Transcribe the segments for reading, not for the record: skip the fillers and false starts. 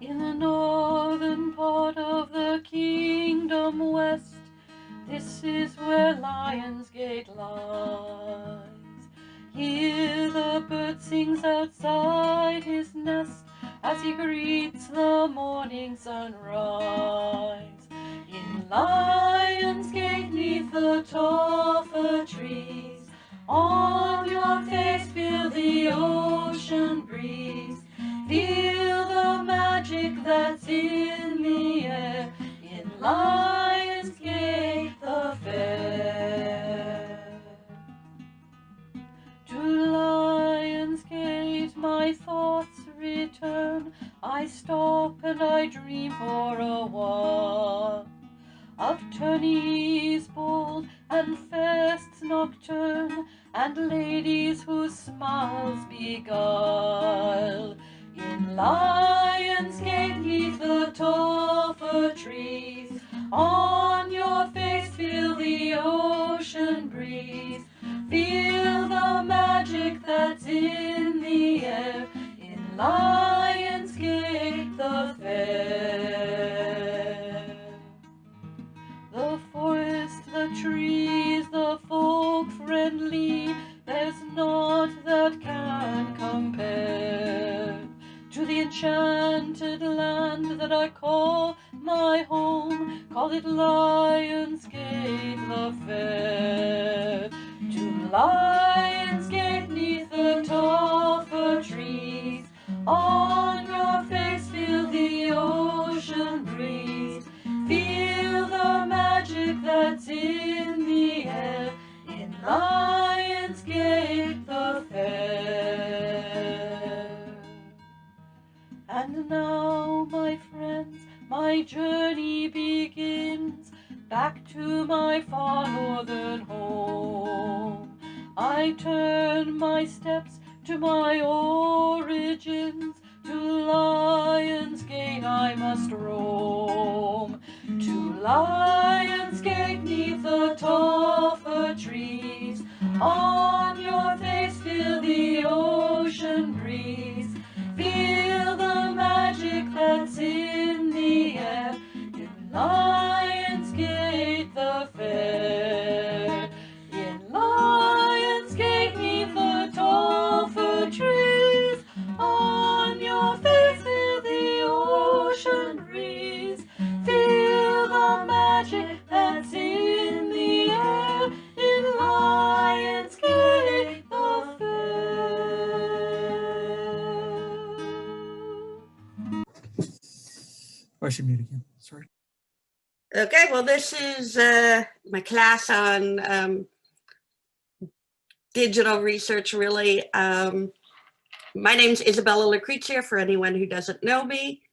In the northern part of the kingdom west, this is where Lionsgate lies. Here the bird sings outside his nest as he greets the morning sunrise. In Lionsgate, 'neath the tall fir trees, on your face feel the ocean breeze. Feel the magic that's in the air in Lionsgate the fair. To Lionsgate my thoughts return. I stop and I dream for a while of tourneys bold and fests nocturne, and ladies whose smiles beguile. In Lionsgate, 'neath the tall fir trees, on your face feel the ocean breeze. Feel the magic that's in the air in Lionsgate the fair. The forest, the trees, the folk friendly, there's naught that can compare to the enchanted land that I call my home. Call it Lionsgate the fair. To Lionsgate, 'neath the tall fir trees, on your face feel the ocean breeze. Feel the magic that's in the air in Lionsgate the fair. And now, my friends, my journey begins back to my far northern home. I turn my steps to my origins. To Lionsgate I must roam. To Lionsgate, 'neath the tall fir trees, on your face feel the ocean breeze. Feel the magic that's in the air in Lionsgate the fair. In Lionsgate, 'neath the tall fir trees, on your face feel the ocean breeze. Feel the magic that's in the air in Lionsgate the fair. I should mute again. Sorry. Okay, well, this is my class on digital research, really. My name's Isabella Lucrezia, for anyone who doesn't know me.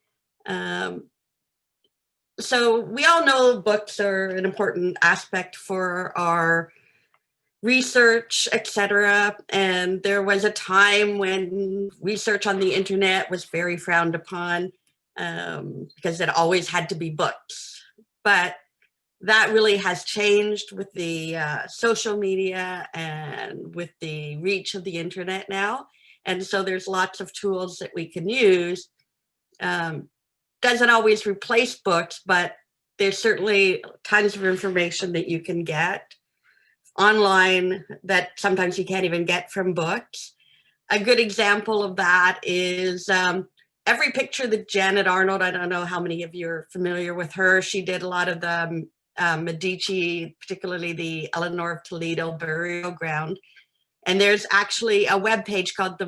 So we all know books are an important aspect for our research, etc. And there was a time when research on the internet was very frowned upon because it always had to be books. But that really has changed with the social media and with the reach of the internet now. And so there's lots of tools that we can use. Doesn't always replace books, but there's certainly tons of information that you can get online that sometimes you can't even get from books. A good example of that is every picture that Janet Arnold, I don't know how many of you are familiar with her. She did a lot of the Medici, particularly the Eleanor of Toledo burial ground. And there's actually a webpage called the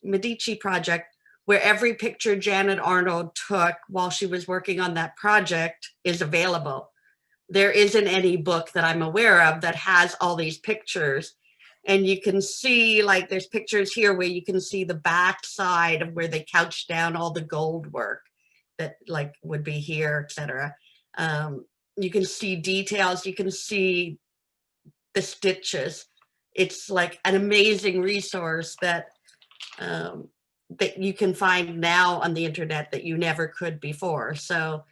Medici Project, where every picture Janet Arnold took while she was working on that project is available. There isn't any book that I'm aware of that has all these pictures. And you can see, like, there's pictures here where you can see the back side of where they couched down all the gold work that, like, would be here, etc. You can see details, you can see the stitches. It's like an amazing resource that that you can find now on the internet that you never could before. So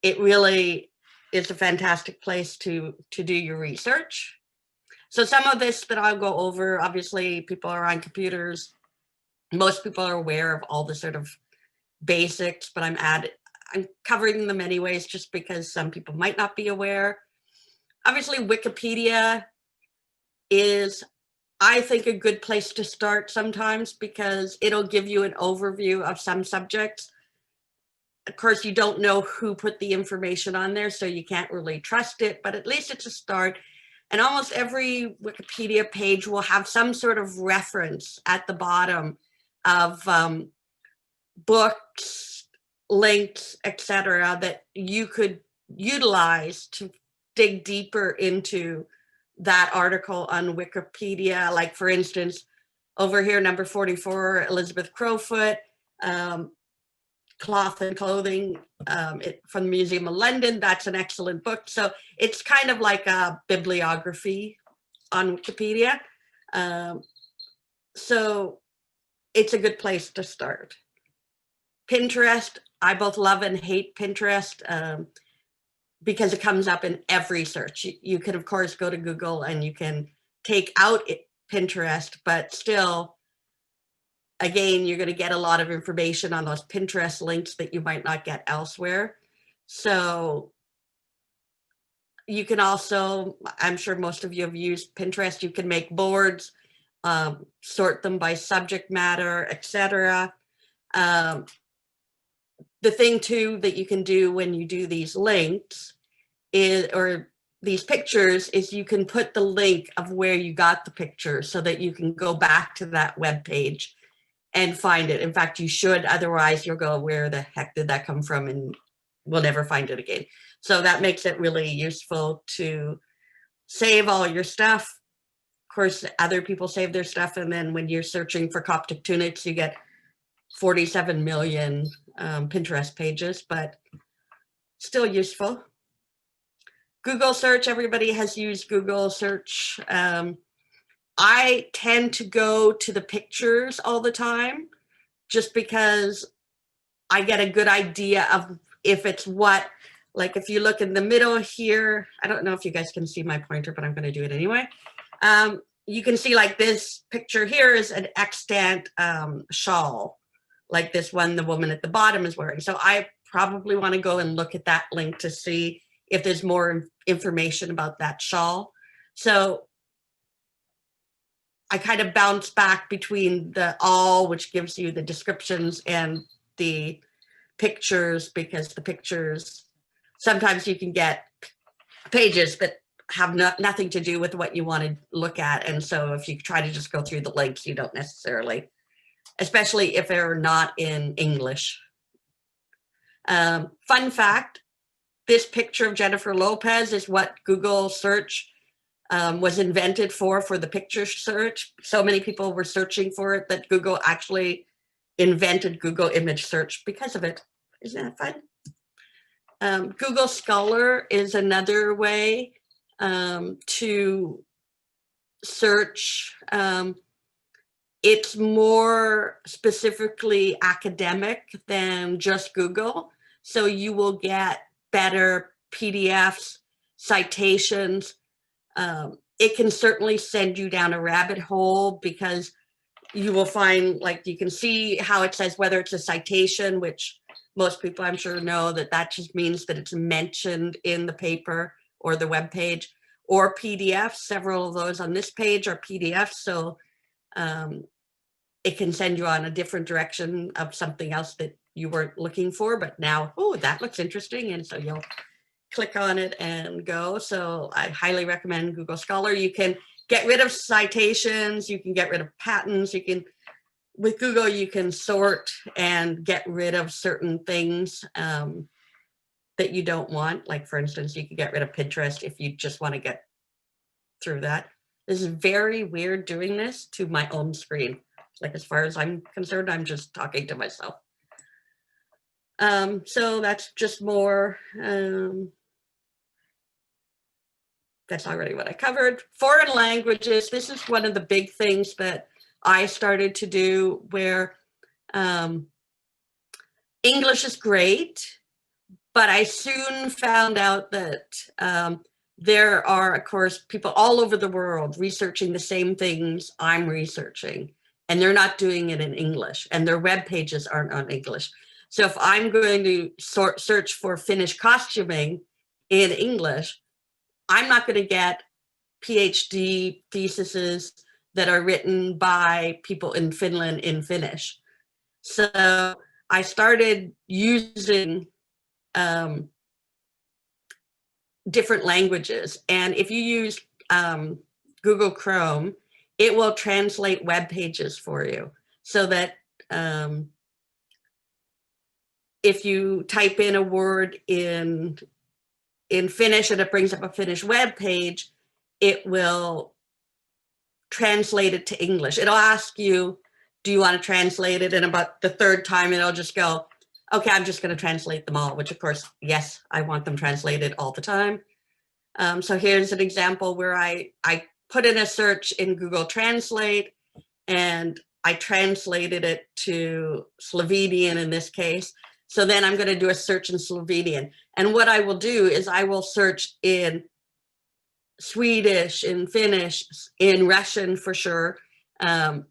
it really is a fantastic place to do your research. So some of this that I'll go over, obviously people are on computers. Most people are aware of all the sort of basics, but I'm covering them anyways, just because some people might not be aware. Obviously, Wikipedia is, I think, a good place to start sometimes because it'll give you an overview of some subjects. Of course, you don't know who put the information on there, so you can't really trust it, but at least it's a start. And almost every Wikipedia page will have some sort of reference at the bottom of books, links, etc., that you could utilize to dig deeper into that article on Wikipedia. Like, for instance, over here, number 44, Elizabeth Crowfoot, Cloth and Clothing from the Museum of London. That's an excellent book. So it's kind of like a bibliography on Wikipedia. So it's a good place to start. Pinterest, I both love and hate Pinterest because it comes up in every search. You can, of course, go to Google and you can take out Pinterest, but still, again, you're going to get a lot of information on those Pinterest links that you might not get elsewhere. So you can also, I'm sure most of you have used Pinterest, you can make boards, sort them by subject matter, etc. The thing too that you can do when you do these links is, or these pictures, is you can put the link of where you got the picture so that you can go back to that web page and find it. In fact, you should, otherwise you'll go, where the heck did that come from? And we'll never find it again. So that makes it really useful to save all your stuff. Of course, other people save their stuff. And then when you're searching for Coptic tunics, you get 47 million Pinterest pages, but still useful. Google search, everybody has used Google search. I tend to go to the pictures all the time, just because I get a good idea of if it's what, like if you look in the middle here, I don't know if you guys can see my pointer, but I'm going to do it anyway. You can see like this picture here is an extant shawl, like this one the woman at the bottom is wearing. So I probably want to go and look at that link to see if there's more information about that shawl. So I kind of bounce back between the all, which gives you the descriptions, and the pictures, because the pictures, sometimes you can get pages that have nothing to do with what you want to look at. And so if you try to just go through the links, you don't necessarily, especially if they're not in English. Fun fact, this picture of Jennifer Lopez is what Google search was invented for the picture search. So many people were searching for it that Google actually invented Google image search because of it. Isn't that fun? Google Scholar is another way to search. It's more specifically academic than just Google. So you will get better PDFs, citations. It can certainly send you down a rabbit hole, because you will find, like, you can see how it says whether it's a citation, which most people I'm sure know that just means that it's mentioned in the paper or the web page, or PDFs. Several of those on this page are PDFs. So it can send you on a different direction of something else that you weren't looking for, but now, oh, that looks interesting. And so you'll click on it and go. So I highly recommend Google Scholar. You can get rid of citations, you can get rid of patents, you can, with Google, you can sort and get rid of certain things that you don't want. Like, for instance, you can get rid of Pinterest if you just want to get through that. This is very weird doing this to my own screen. Like, as far as I'm concerned, I'm just talking to myself. So that's just more, that's already what I covered. Foreign languages, this is one of the big things that I started to do, where English is great, but I soon found out that there are, of course, people all over the world researching the same things I'm researching, and they're not doing it in English, and their web pages aren't on English. So if I'm going to search for Finnish costuming in English, I'm not going to get PhD theses that are written by people in Finland in Finnish. So I started using different languages. And if you use Google Chrome, it will translate web pages for you, so that if you type in a word in Finnish and it brings up a Finnish web page, it will translate it to English. It'll ask you, do you want to translate it? And about the third time, it'll just go, okay, I'm just going to translate them all, which of course, yes, I want them translated all the time. So here's an example where I put in a search in Google Translate, and I translated it to Slovenian in this case. So then I'm going to do a search in Slovenian. And what I will do is I will search in Swedish, in Finnish, in Russian for sure. And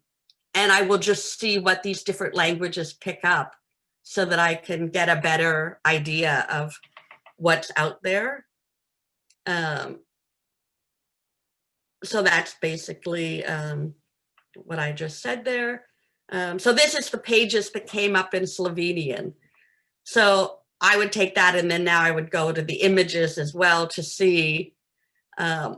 I will just see what these different languages pick up so that I can get a better idea of what's out there. So that's basically what I just said there. So this is the pages that came up in Slovenian. So I would take that, and then now I would go to the images as well to see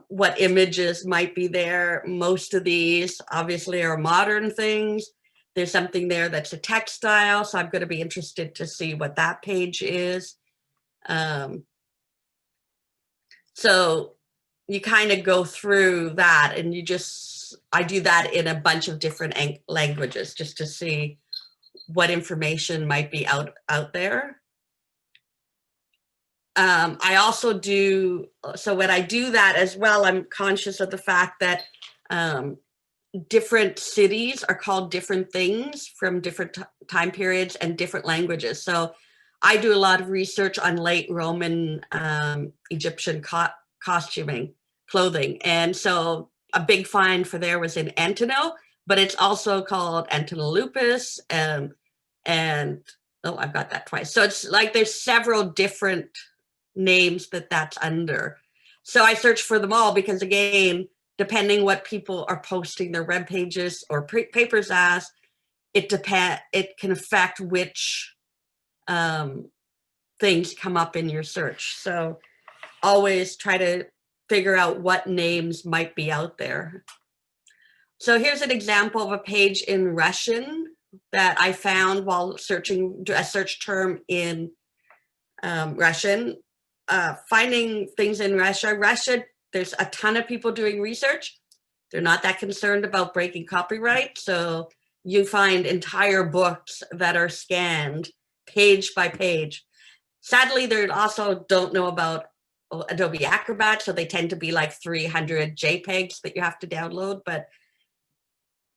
what images might be there. Most of these obviously are modern things. There's something there that's a textile, so I'm going to be interested to see what that page is. So you kind of go through that, and I do that in a bunch of different languages just to see what information might be out there. I also do, so when I do that as well, I'm conscious of the fact that different cities are called different things from different time periods and different languages. So I do a lot of research on late Roman Egyptian costuming, clothing. And so a big find for there was in Antino, but it's also called Antinolupus, and oh, I've got that twice. So it's like there's several different names that's under. So I search for them all because, again, depending what people are posting their web pages or papers as, it can affect which things come up in your search. So always try to figure out what names might be out there. So here's an example of a page in Russian that I found while searching a search term in Russian. Finding things in Russia, there's a ton of people doing research. They're not that concerned about breaking copyright. So you find entire books that are scanned page by page. Sadly, they also don't know about Adobe Acrobat, so they tend to be like 300 JPEGs that you have to download. But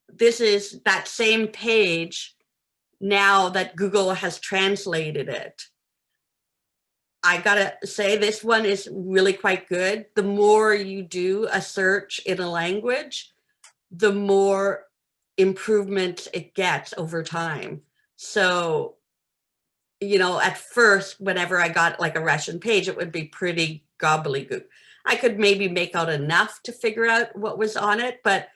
this is that same page now that Google has translated it. I gotta say, this one is really quite good. The more you do a search in a language, the more improvement it gets over time. So, you know, at first, whenever I got like a Russian page, it would be pretty gobbledygook. I could maybe make out enough to figure out what was on it, but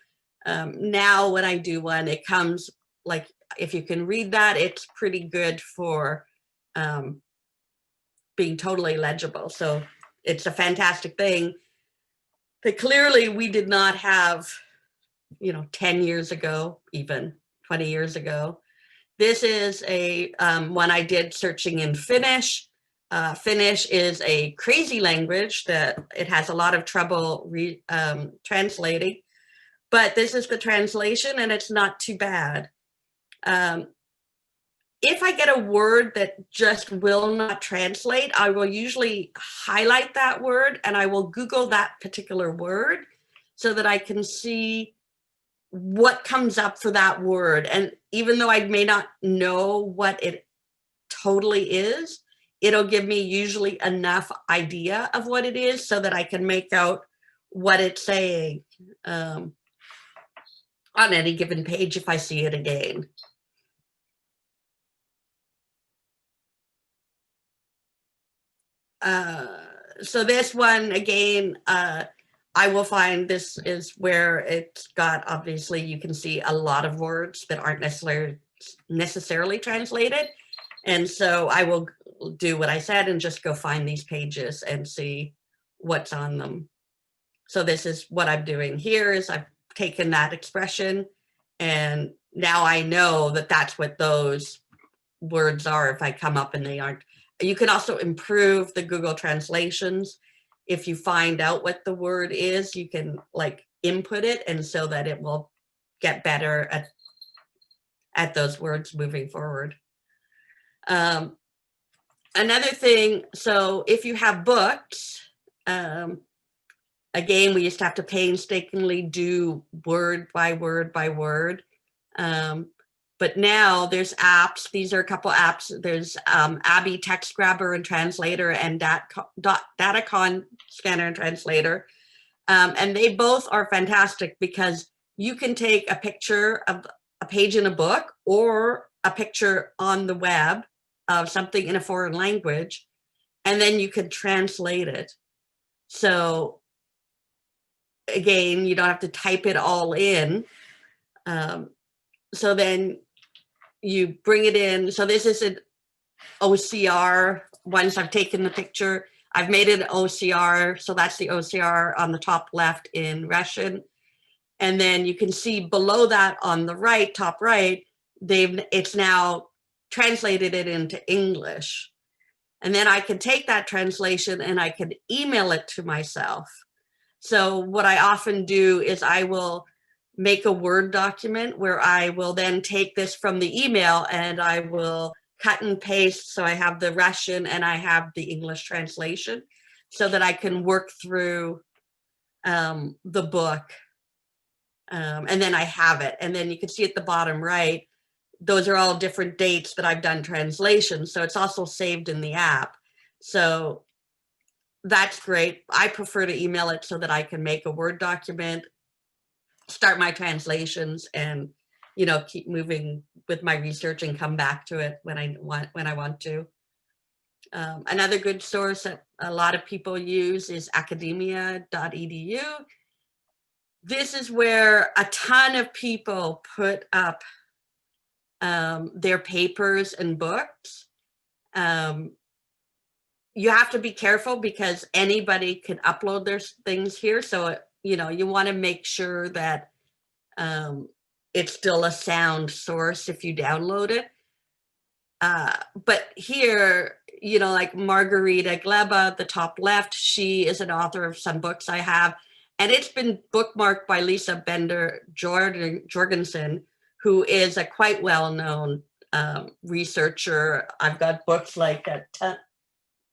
now when I do one, it comes like, if you can read that, it's pretty good for being totally legible. So it's a fantastic thing that clearly we did not have, 10 years ago, even 20 years ago. This is a one I did searching in Finnish. Finnish is a crazy language that it has a lot of trouble translating, but this is the translation and it's not too bad. If I get a word that just will not translate, I will usually highlight that word and I will Google that particular word so that I can see what comes up for that word. And even though I may not know what it totally is, it'll give me usually enough idea of what it is so that I can make out what it's saying on any given page if I see it again. So this one, again, I will find this is where it's got, obviously, you can see a lot of words that aren't necessarily translated. And so I will do what I said and just go find these pages and see what's on them. So this is what I'm doing here is I've taken that expression and now I know that that's what those words are if I come up and they aren't. You can also improve the Google translations. If you find out what the word is, you can like input it and so that it will get better at those words moving forward. Another thing, so if you have books, again, we used to have to painstakingly do word by word by word. But now there's apps. These are a couple apps. There's Abby Text Grabber and Translator and Datacon Scanner and Translator. And they both are fantastic because you can take a picture of a page in a book or a picture on the web of something in a foreign language, and then you can translate it. So again, you don't have to type it all in. So then you bring it in. So this is an OCR. Once I've taken the picture, I've made it an OCR. So that's the OCR on the top left in Russian. And then you can see below that on the right, top right, it's now translated it into English. And then I can take that translation and I can email it to myself. So what I often do is I will make a Word document where I will then take this from the email and I will cut and paste. So I have the Russian and I have the English translation so that I can work through the book. And then I have it. And then you can see at the bottom right, those are all different dates that I've done translations. So it's also saved in the app. So that's great. I prefer to email it so that I can make a Word document, start my translations, and keep moving with my research and come back to it when I want to. Another good source that a lot of people use is academia.edu. This is where a ton of people put up their papers and books. You have to be careful because anybody can upload their things here. So, you want to make sure that it's still a sound source if you download it. But here, like Margarita Gleba, the top left, she is an author of some books I have, and it's been bookmarked by Lisa Bender Jorgensen, who is a quite well-known researcher. I've got books like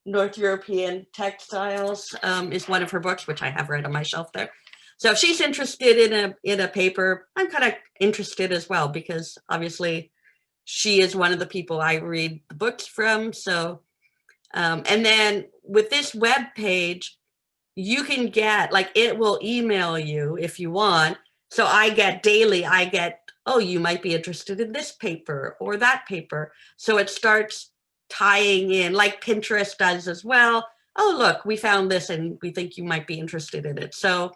North European Textiles is one of her books, which I have right on my shelf there. So if she's interested in a paper, I'm kind of interested as well, because obviously she is one of the people I read the books from. So, and then with this web page, you can get, like, it will email you if you want. So I get daily, oh, you might be interested in this paper or that paper. So it starts tying in, like Pinterest does as well. Oh, look, we found this and we think you might be interested in it. So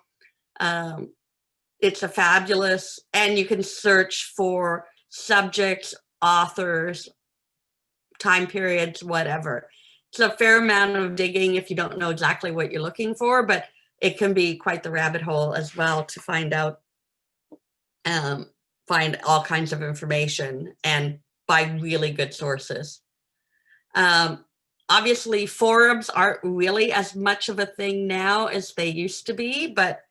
it's a fabulous, and you can search for subjects, authors, time periods, whatever. It's a fair amount of digging if you don't know exactly what you're looking for, but it can be quite the rabbit hole as well to find out, find all kinds of information and by really good sources. Obviously, forums aren't really as much of a thing now as they used to be, but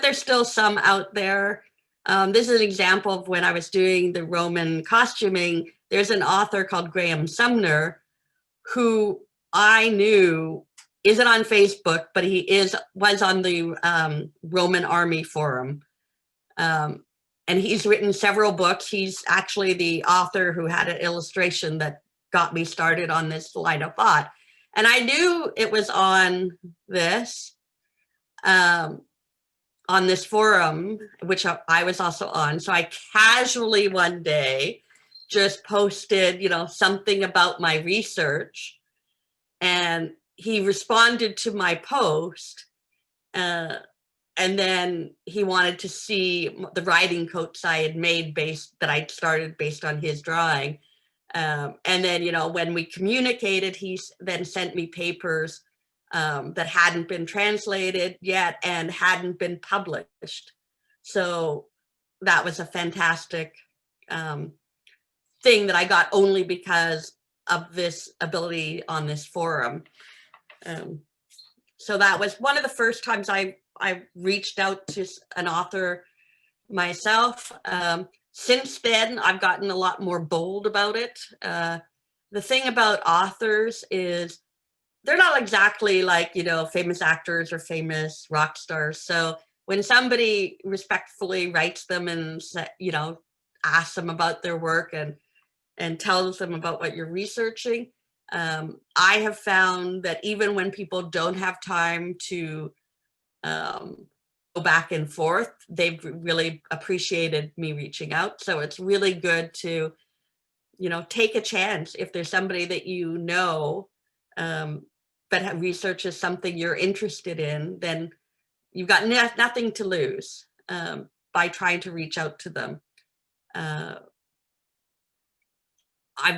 there's still some out there. This is an example of when I was doing the Roman costuming. There's an author called Graham Sumner who I knew isn't on Facebook, but he was on the Roman Army Forum. And he's written several books. He's actually the author who had an illustration that got me started on this line of thought. And I knew it was on this forum, which I was also on. So I casually one day just posted, something about my research. and he responded to my post, and then he wanted to see the riding coats I had made that I'd started based on his drawing. And then, you know, when we communicated, he then sent me papers that hadn't been translated yet and hadn't been published. So that was a fantastic thing that I got only because of this ability on this forum. So that was one of the first times I reached out to an author myself. Since then, I've gotten a lot more bold about it. The thing about authors is they're not exactly like, you know, famous actors or famous rock stars. So when somebody respectfully writes them and, you know, asks them about their work and tells them about what you're researching, I have found that even when people don't have time to go back and forth, they've really appreciated me reaching out. So it's really good to, you know, take a chance if there's somebody that you know, but research is something you're interested in, then you've got nothing to lose by trying to reach out to them. I've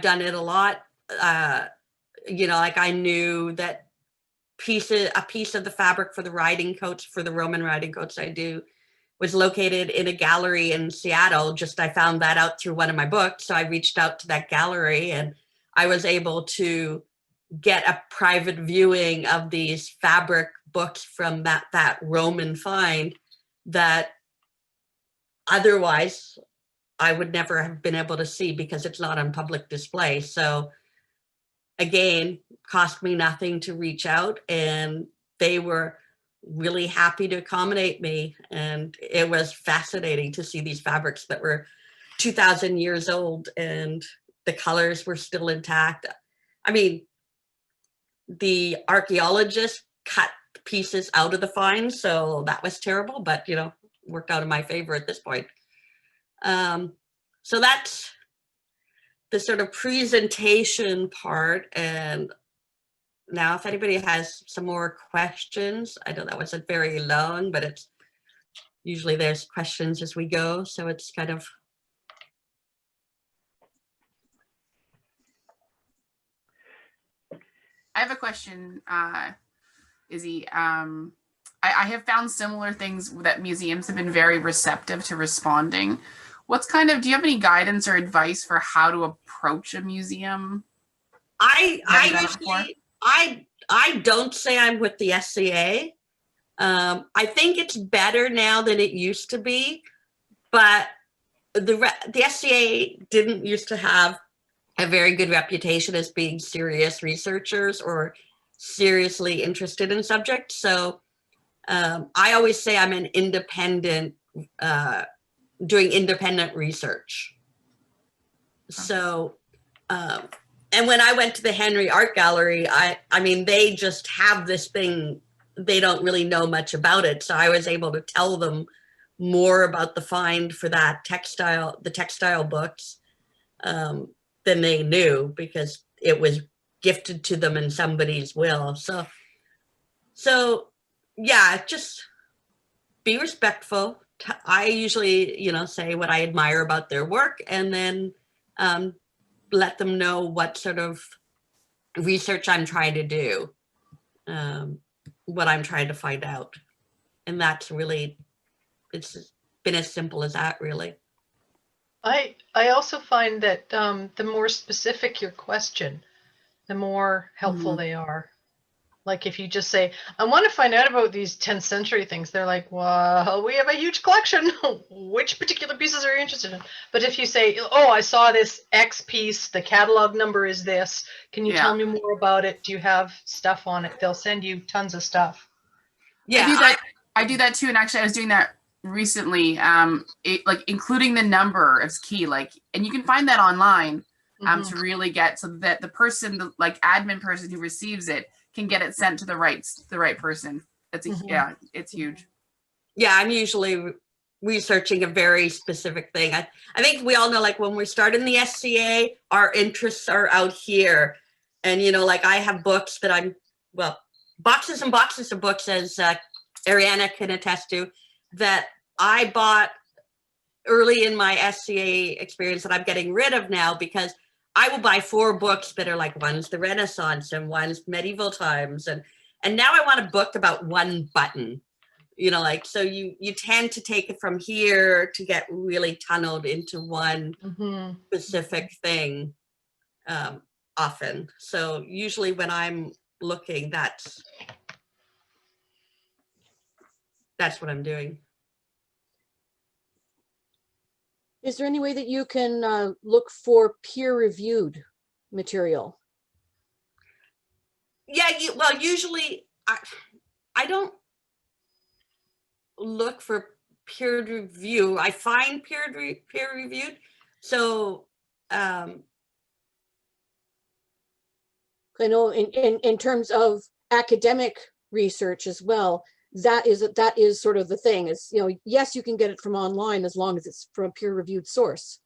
done it a lot. You know, like I knew that a piece of the fabric for the riding coats, for the Roman riding coats I do, was located in a gallery in Seattle. I found that out through one of my books. So I reached out to that gallery and I was able to get a private viewing of these fabric books from that Roman find that otherwise I would never have been able to see because it's not on public display. So again, cost me nothing to reach out, and they were really happy to accommodate me. And it was fascinating to see these fabrics that were 2,000 years old and the colors were still intact. I mean, the archaeologists cut pieces out of the find, so that was terrible, but you know, worked out in my favor at this point. So that's the sort of presentation part. And now if anybody has some more questions, I know that wasn't very long, but it's usually there's questions as we go. So it's kind of. I have a question, Izzy. I have found similar things that museums have been very receptive to responding. Do you have any guidance or advice for how to approach a museum? I don't say I'm with the SCA. I think it's better now than it used to be, but the SCA didn't used to have a very good reputation as being serious researchers or seriously interested in subjects. So I always say I'm an independent, doing independent research. So, and when I went to the Henry Art Gallery, I mean, they just have this thing, they don't really know much about it. So I was able to tell them more about the find for the textile books than they knew, because it was gifted to them in somebody's will. So yeah, just be respectful. I usually, you know, say what I admire about their work, and then let them know what sort of research I'm trying to do, what I'm trying to find out. And that's really, it's been as simple as that, really. I also find that the more specific your question, the more helpful they are. Like if you just say, I want to find out about these 10th century things, they're like, well, we have a huge collection. Which particular pieces are you interested in? But if you say, oh, I saw this X piece, the catalog number is this. Can you tell me more about it? Do you have stuff on it? They'll send you tons of stuff. Yeah, I do that too. And actually I was doing that recently. Like including the number is key. Like, and you can find that online to really get, so that the person, the like admin person who receives it, can get it sent to the right person. It's it's huge. Yeah, I'm usually researching a very specific thing. I think we all know, like when we start in the SCA, our interests are out here. And, you know, like I have books that well, boxes and boxes of books, as Ariana can attest to, that I bought early in my SCA experience that I'm getting rid of now, because I will buy 4 books that are like, one's the Renaissance and one's medieval times. And now I want a book about one button, you know, like, so you tend to take it from here to get really tunneled into one Mhm. specific thing often. So usually when I'm looking, that's what I'm doing. Is there any way that you can look for peer-reviewed material? Yeah, well, usually I don't look for peer review. I find peer reviewed. So I know in terms of academic research as well, that is sort of the thing. Is, you know, yes, you can get it from online as long as it's from a peer-reviewed source.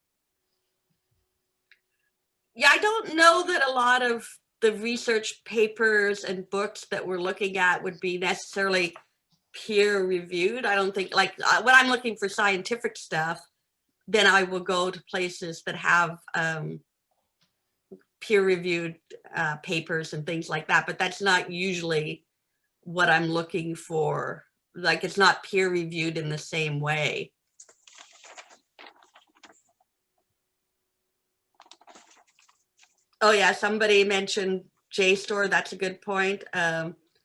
yeah, I don't know that a lot of the research papers and books that we're looking at would be necessarily peer reviewed. I don't think, like, when I'm looking for scientific stuff, then I will go to places that have peer reviewed papers and things like that. But that's not usually what I'm looking for. Like, it's not peer reviewed in the same way. Oh yeah, somebody mentioned JSTOR. That's a good point.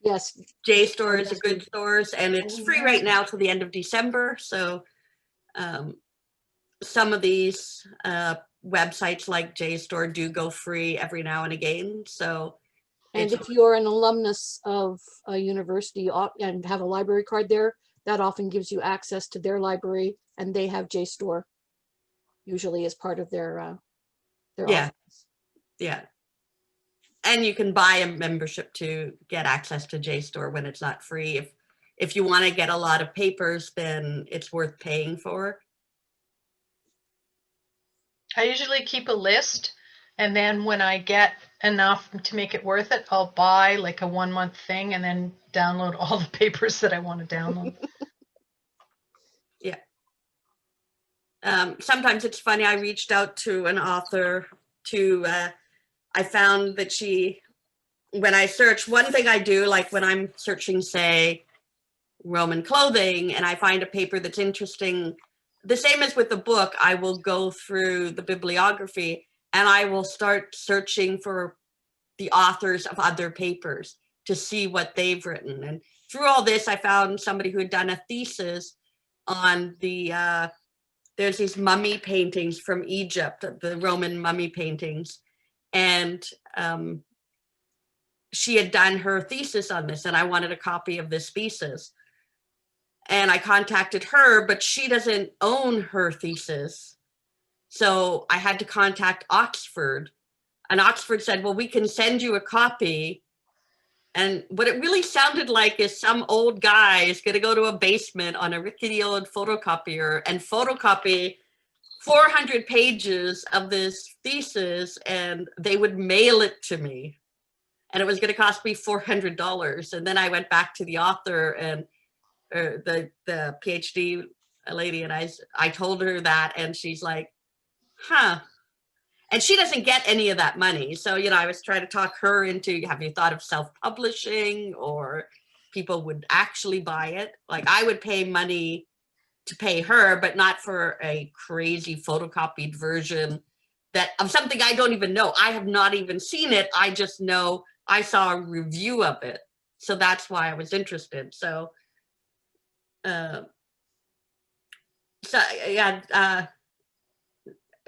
Yes, JSTOR is a good source, and it's free right now till the end of December. So some of these websites like JSTOR do go free every now and again. So and it's, if you're an alumnus of a university and have a library card there, that often gives you access to their library, and they have JSTOR usually as part of their yeah, offerings. yeah. And you can buy a membership to get access to JSTOR when it's not free. If you want to get a lot of papers, then it's worth paying for. I usually keep a list, and then when I get enough to make it worth it, I'll buy like a 1-month thing and then download all the papers that I want to download. Yeah. Sometimes it's funny. I reached out to an author I found that when I search, one thing I do, like when I'm searching, say, Roman clothing, and I find a paper that's interesting, the same as with the book, I will go through the bibliography and I will start searching for the authors of other papers to see what they've written. And through all this, I found somebody who had done a thesis on there's these mummy paintings from Egypt, the Roman mummy paintings. And she had done her thesis on this, and I wanted a copy of this thesis. And I contacted her, but she doesn't own her thesis. So I had to contact Oxford. And Oxford said, well, we can send you a copy. And what it really sounded like is some old guy is going to go to a basement on a rickety old photocopier and photocopy 400 pages of this thesis, and they would mail it to me. And it was going to cost me $400. And then I went back to the author and the PhD lady, and I told her that, and she's like, huh. And she doesn't get any of that money. So, you know, I was trying to talk her into, have you thought of self-publishing, or people would actually buy it? Like, I would pay money to pay her, but not for a crazy photocopied version of something I don't even know. I have not even seen it. I just know I saw a review of it. So that's why I was interested. So, yeah,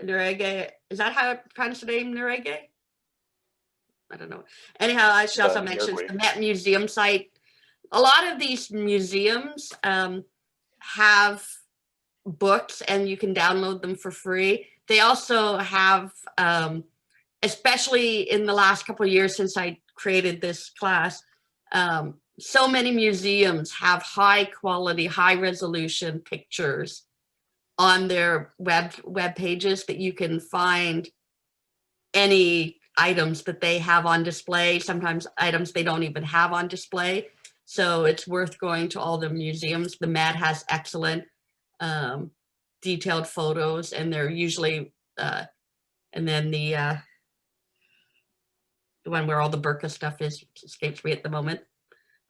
Nurege, is that how I pronounce the name, Nurege? I don't know. Anyhow, she also mentions the Met Museum site. A lot of these museums have books, and you can download them for free. They also have, especially in the last couple of years since I created this class, so many museums have high quality, high resolution pictures on their web pages that you can find any items that they have on display, sometimes items they don't even have on display. So it's worth going to all the museums. The Met has excellent detailed photos, and they're usually, and then the one where all the Burqa stuff is escapes me at the moment.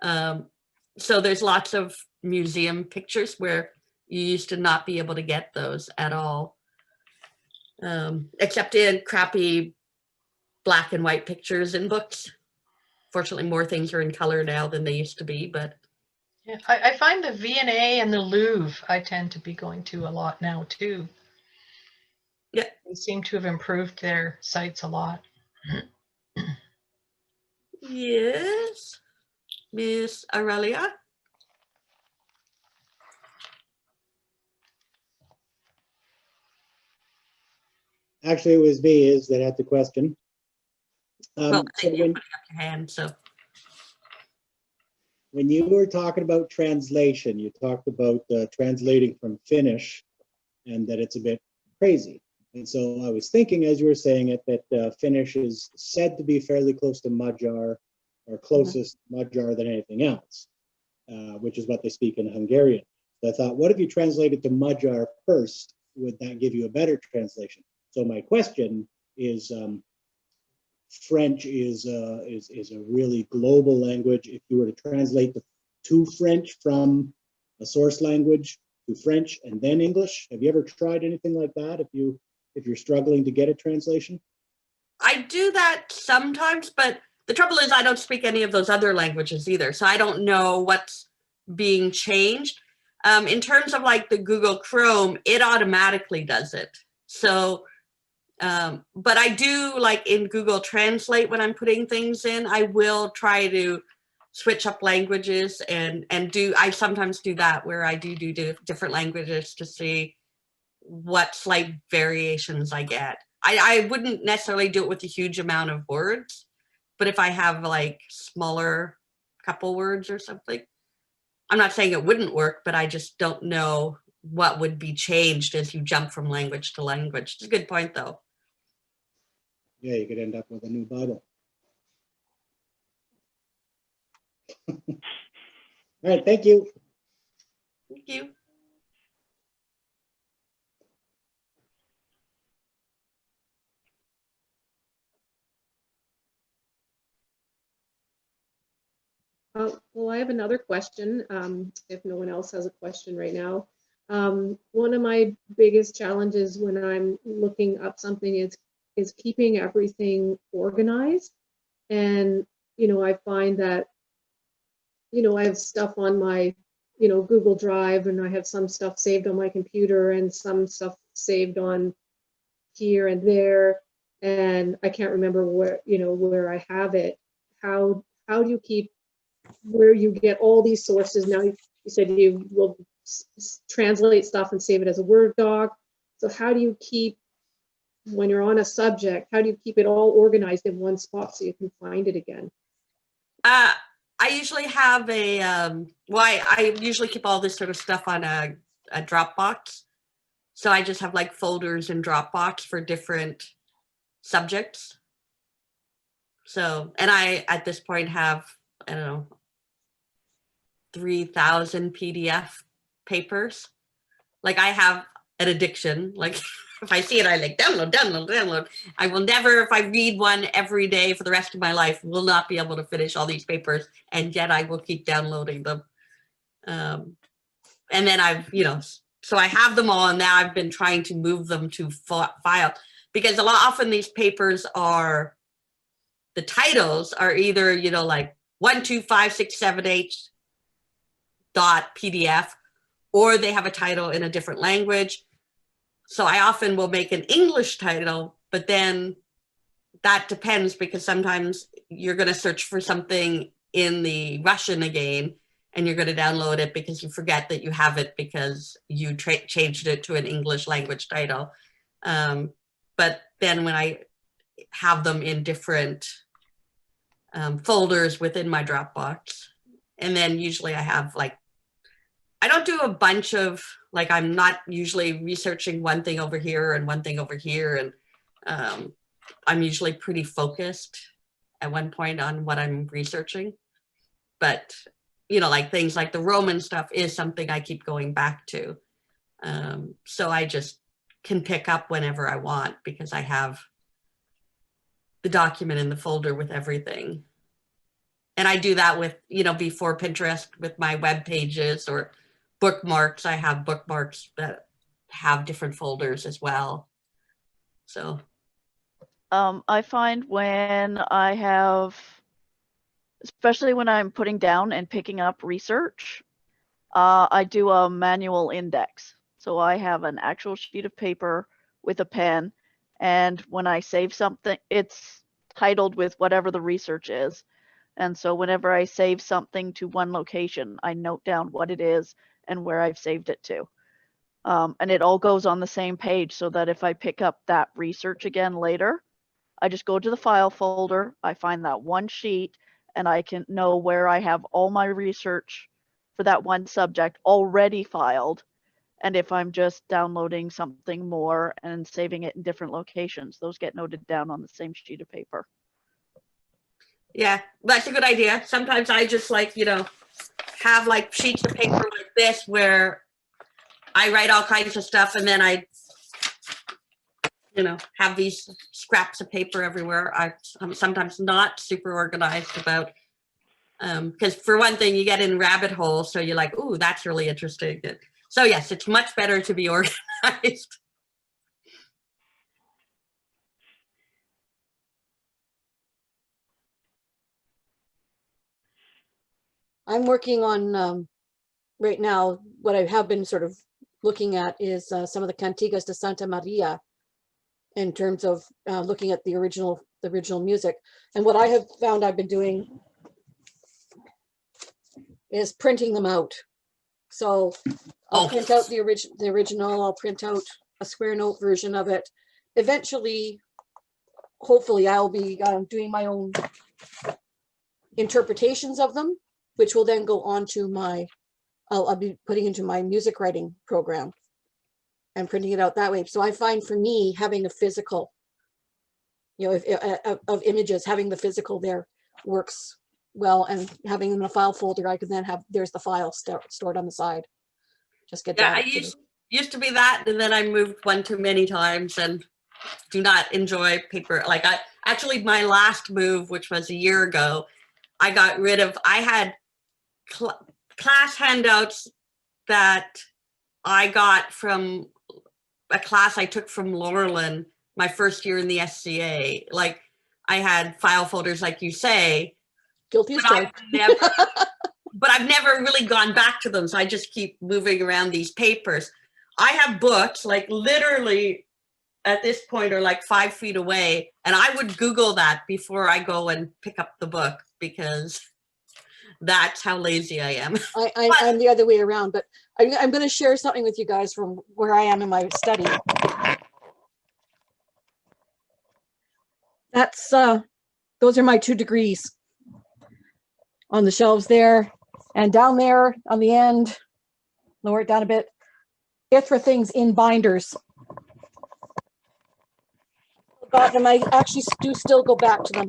So there's lots of museum pictures where you used to not be able to get those at all, except in crappy black and white pictures in books. Fortunately, more things are in color now than they used to be, but. Yeah, I find the V&A and the Louvre I tend to be going to a lot now too. Yeah. They seem to have improved their sites a lot. Yes, Miss Aurelia. Actually, it was me is that had the question. Well, So you're putting up your hand, so. when you were talking about translation, you talked about translating from Finnish and that it's a bit crazy. And so I was thinking as you were saying it, that Finnish is said to be fairly close to Magyar or closest Magyar than anything else, which is what they speak in Hungarian. So I thought, what if you translated to Magyar first? Would that give you a better translation? So my question is, French is a really global language. If you were to translate to French from a source language to French and then English, have you ever tried anything like that? If you're struggling to get a translation? I do that sometimes, but the trouble is I don't speak any of those other languages either. So I don't know what's being changed. In terms of like the Google Chrome, it automatically does it. So, but I do like in Google Translate when I'm putting things in, I will try to switch up languages and I sometimes do that where I do different languages to see what slight variations I get. I wouldn't necessarily do it with a huge amount of words, but if I have like smaller couple words or something, I'm not saying it wouldn't work, but I just don't know what would be changed as you jump from language to language. It's a good point though. Yeah, you could end up with a new Bible. All right, thank you. Thank you. Well, I have another question, if no one else has a question right now. One of my biggest challenges when I'm looking up something is keeping everything organized. And, I find that, I have stuff on my, Google Drive, and I have some stuff saved on my computer and some stuff saved on here and there. And I can't remember where I have it. How do you keep where you get all these sources? Now you said you will translate stuff and save it as a Word doc. So how do you keep, when you're on a subject, how do you keep it all organized in one spot so you can find it again? I usually have I usually keep all this sort of stuff on a Dropbox. So I just have like folders in Dropbox for different subjects. So, and I, at this point have, I don't know, 3,000 PDF papers. Like I have an addiction. Like if I see it, I like download. I will never, if I read one every day for the rest of my life, will not be able to finish all these papers. And yet I will keep downloading them. And then I've, so I have them all, and now I've been trying to move them to file, because often these papers are, the titles are either, like 1, 2, 5, 6, 7, 8 .pdf, or they have a title in a different language. So I often will make an English title, but then that depends, because sometimes you're going to search for something in the Russian again, and you're going to download it because you forget that you have it because you changed it to an English language title. But then when I have them in different folders within my Dropbox, and then usually I have like, I don't do a bunch of, I'm not usually researching one thing over here and one thing over here. And I'm usually pretty focused at one point on what I'm researching. But, you know, like things like the Roman stuff is something I keep going back to. So I just can pick up whenever I want because I have the document in the folder with everything. And I do that with, you know, before Pinterest with my web pages or bookmarks. I have bookmarks that have different folders as well. So I find when I have, especially when I'm putting down and picking up research, I do a manual index. So I have an actual sheet of paper with a pen, and when I save something, it's titled with whatever the research is. And so whenever I save something to one location, I note down what it is and where I've saved it to. And it all goes on the same page so that if I pick up that research again later, I just go to the file folder, I find that one sheet, and I can know where I have all my research for that one subject already filed. And if I'm just downloading something more and saving it in different locations, those get noted down on the same sheet of paper. yeah, that's a good idea. Sometimes I just like, you know, have like sheets of paper like this where I write all kinds of stuff and then I, you know, have these scraps of paper everywhere. I'm sometimes not super organized about, because for one thing, you get in rabbit holes. So you're like, ooh, that's really interesting. So yes, it's much better to be organized. I'm working on, right now, what I have been sort of looking at is some of the Cantigas de Santa Maria in terms of looking at the original music. And what I have found I've been doing is printing them out. So I'll print out the original, I'll print out a square note version of it. Eventually, hopefully I'll be doing my own interpretations of them, which will then go on to my, I'll be putting into my music writing program and printing it out that way. So I find for me, having a physical, you know, of images, having the physical there works well, and having them in a file folder, I can then have, there's the file stored on the side. Just get Yeah, that. I used to be that, and then I moved one too many times and do not enjoy paper. Like actually my last move, which was a year ago, I got rid of, I had class handouts that I got from a class I took from Laurelin my first year in the SCA. Like I had file folders, like you say, Guilty as but charged. I've never really gone back to them. So I just keep moving around these papers. I have books like literally at this point are like 5 feet away. And I would Google that before I go and pick up the book because that's how lazy I am. I'm the other way around, but I'm going to share something with you guys from where I am in my study. That's, those are my 2 degrees on the shelves there, and down there on the end, lower it down a bit, ITHRA things in binders. Got them. I actually do still go back to them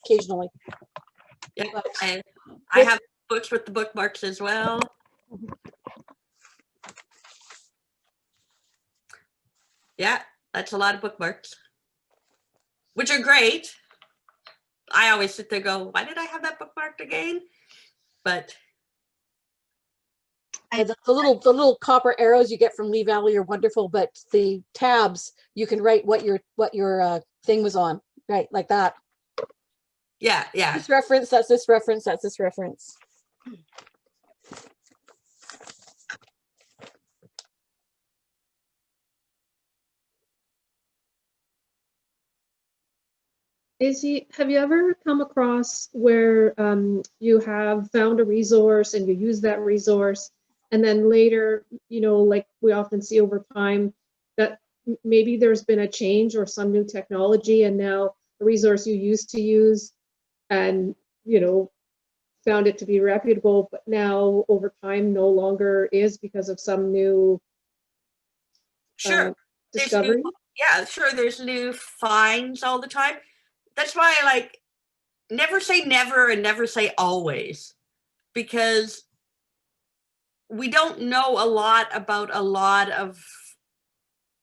occasionally. Yeah, But I have books with the bookmarks as well. Yeah, that's a lot of bookmarks, which are great. I always sit there and go, why did I have that bookmarked again? But the little copper arrows you get from Lee Valley are wonderful, but the tabs, you can write what your thing was on, right? Like that. yeah. This reference, that's this reference, that's this reference. Have you ever come across where you have found a resource and you use that resource, and then later, you know, like we often see over time, that maybe there's been a change or some new technology, and now a resource you used to use and, you know, found it to be reputable, but now over time no longer is because of some new Sure. discovery? Yeah, sure, there's new finds all the time. That's why I like never say never and never say always, because we don't know a lot about a lot of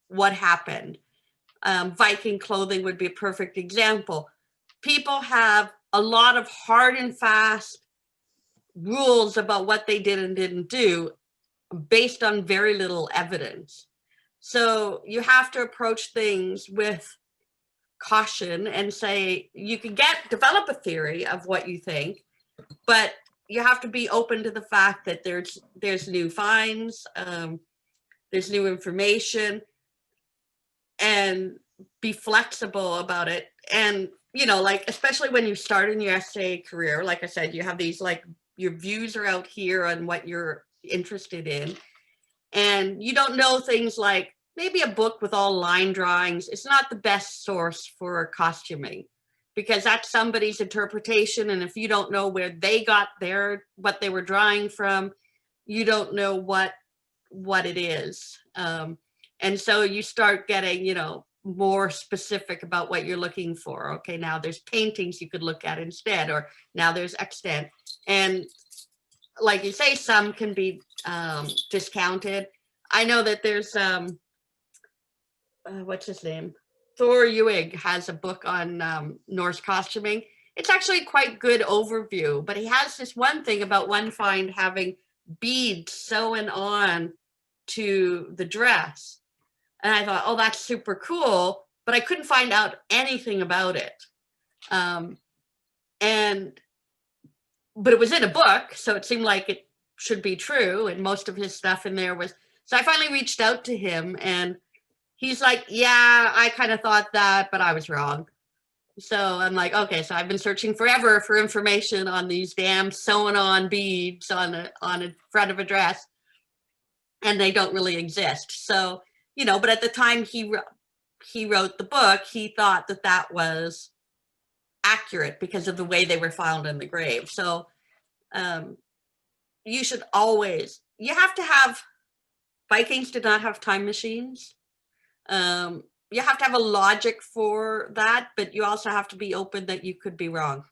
what happened. Viking clothing would be a perfect example. People have a lot of hard and fast rules about what they did and didn't do based on very little evidence. So you have to approach things with caution and say you can develop a theory of what you think, but you have to be open to the fact that there's new finds, there's new information, and be flexible about it. And like especially when you start in your essay career, like I said, you have these like your views are out here on what you're interested in, and you don't know things like maybe a book with all line drawings is not the best source for costuming, because that's somebody's interpretation, and if you don't know where they got what they were drawing from, you don't know what it is. And so you start getting more specific about what you're looking for. Okay, now there's paintings you could look at instead, or now there's extant. And like you say, some can be discounted. I know that there's what's his name? Thor Ewing has a book on Norse costuming. It's actually quite good overview, but he has this one thing about one find having beads sewn on to the dress. And I thought, oh, that's super cool, but I couldn't find out anything about it. But it was in a book, so it seemed like it should be true. And most of his stuff in there was, so I finally reached out to him, and he's like, yeah, I kind of thought that, but I was wrong. So I'm like, okay, so I've been searching forever for information on these damn sewn on beads on a front of a dress, and they don't really exist. So, but at the time he wrote the book, he thought that was accurate because of the way they were found in the grave. So you should always, you have to have, Vikings did not have time machines. You have to have a logic for that, but you also have to be open that you could be wrong.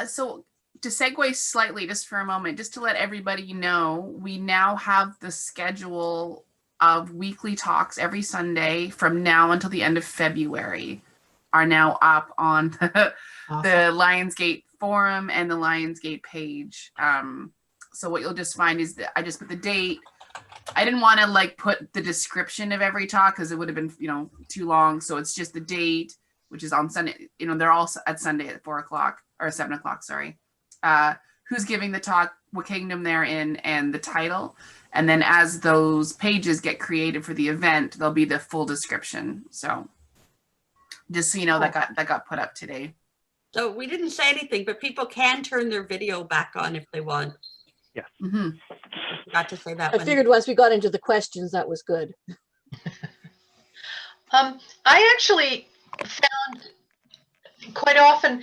So to segue slightly, just for a moment, just to let everybody know, we now have the schedule of weekly talks every Sunday from now until the end of February are now up on the Lionsgate forum and the Lionsgate page. So what you'll just find is that I just put the date. I didn't want to like put the description of every talk because it would have been, too long. So it's just the date, which is on Sunday. They're all at Sunday at 4 o'clock or 7 o'clock, sorry. Who's giving the talk, what kingdom they're in, and the title. And then as those pages get created for the event, there'll be the full description. So just so you know, that got put up today. So we didn't say anything, but people can turn their video back on if they want. Yeah. Mm-hmm. Got to say that. I figured once we got into the questions, that was good. I actually found quite often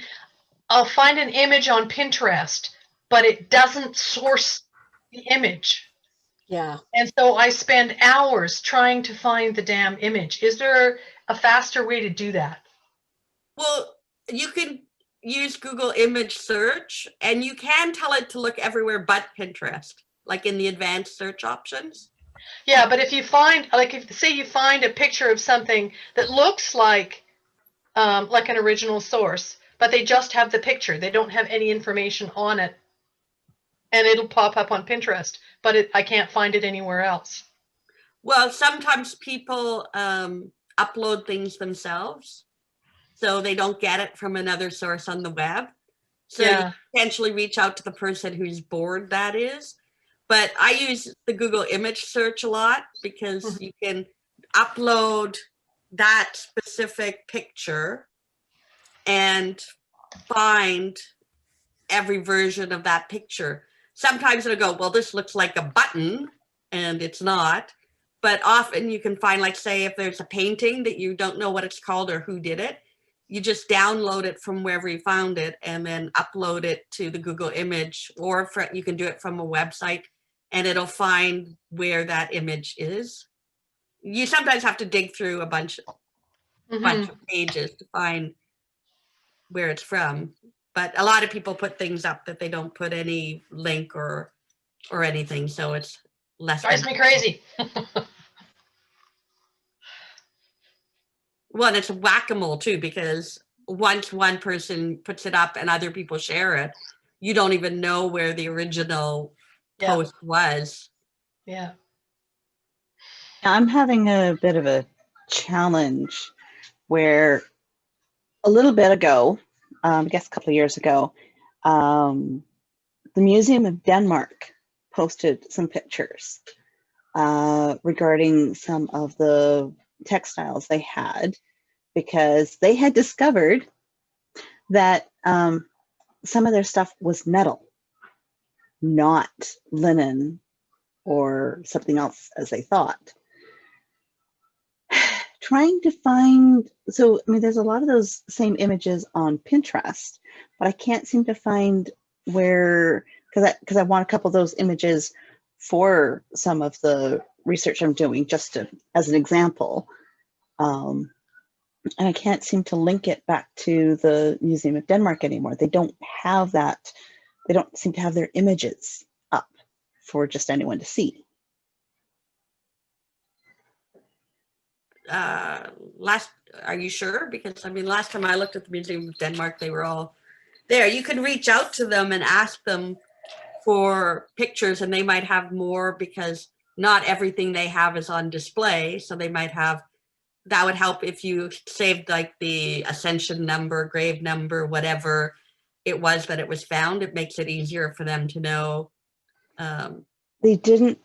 I'll find an image on Pinterest, but it doesn't source the image. Yeah. And so I spend hours trying to find the damn image. Is there a faster way to do that? Well, you can use Google image search, and you can tell it to look everywhere but Pinterest, like in the advanced search options. Yeah, but if you find, like, if say you find a picture of something that looks like an original source, but they just have the picture, they don't have any information on it, and it'll pop up on Pinterest, but I can't find it anywhere else. Well, sometimes people upload things themselves, so they don't get it from another source on the web. So Yeah. you potentially reach out to the person whose board that is. But I use the Google image search a lot because you can upload that specific picture and find every version of that picture. Sometimes it'll go, well, this looks like a button, and it's not. but often you can find, like, say, if there's a painting that you don't know what it's called or who did it, you just download it from wherever you found it and then upload it to the Google image, or you can do it from a website and it'll find where that image is. You sometimes have to dig through a bunch Mhm. of pages to find where it's from. But a lot of people put things up that they don't put any link or anything, so it's less. Drives me crazy. Well, and it's whack-a-mole too, because once one person puts it up and other people share it, you don't even know where the original Yeah. post was. Yeah. I'm having a bit of a challenge where a little bit ago, I guess a couple of years ago, the Museum of Denmark posted some pictures regarding some of the textiles they had, because they had discovered that some of their stuff was metal, not linen or something else as they thought. Trying to find, so I mean, there's a lot of those same images on Pinterest, but I can't seem to find where, because I want a couple of those images for some of the research I'm doing, just to, as an example. And I can't seem to link it back to the Museum of Denmark anymore. They don't have that. They don't seem to have their images up for just anyone to see. Are you sure? Because I mean, last time I looked at the Museum of Denmark, they were all there. You can reach out to them and ask them for pictures, and they might have more, because not everything they have is on display. So they might have, that would help if you saved like the ascension number, grave number, whatever it was that it was found. It makes it easier for them to know. They didn't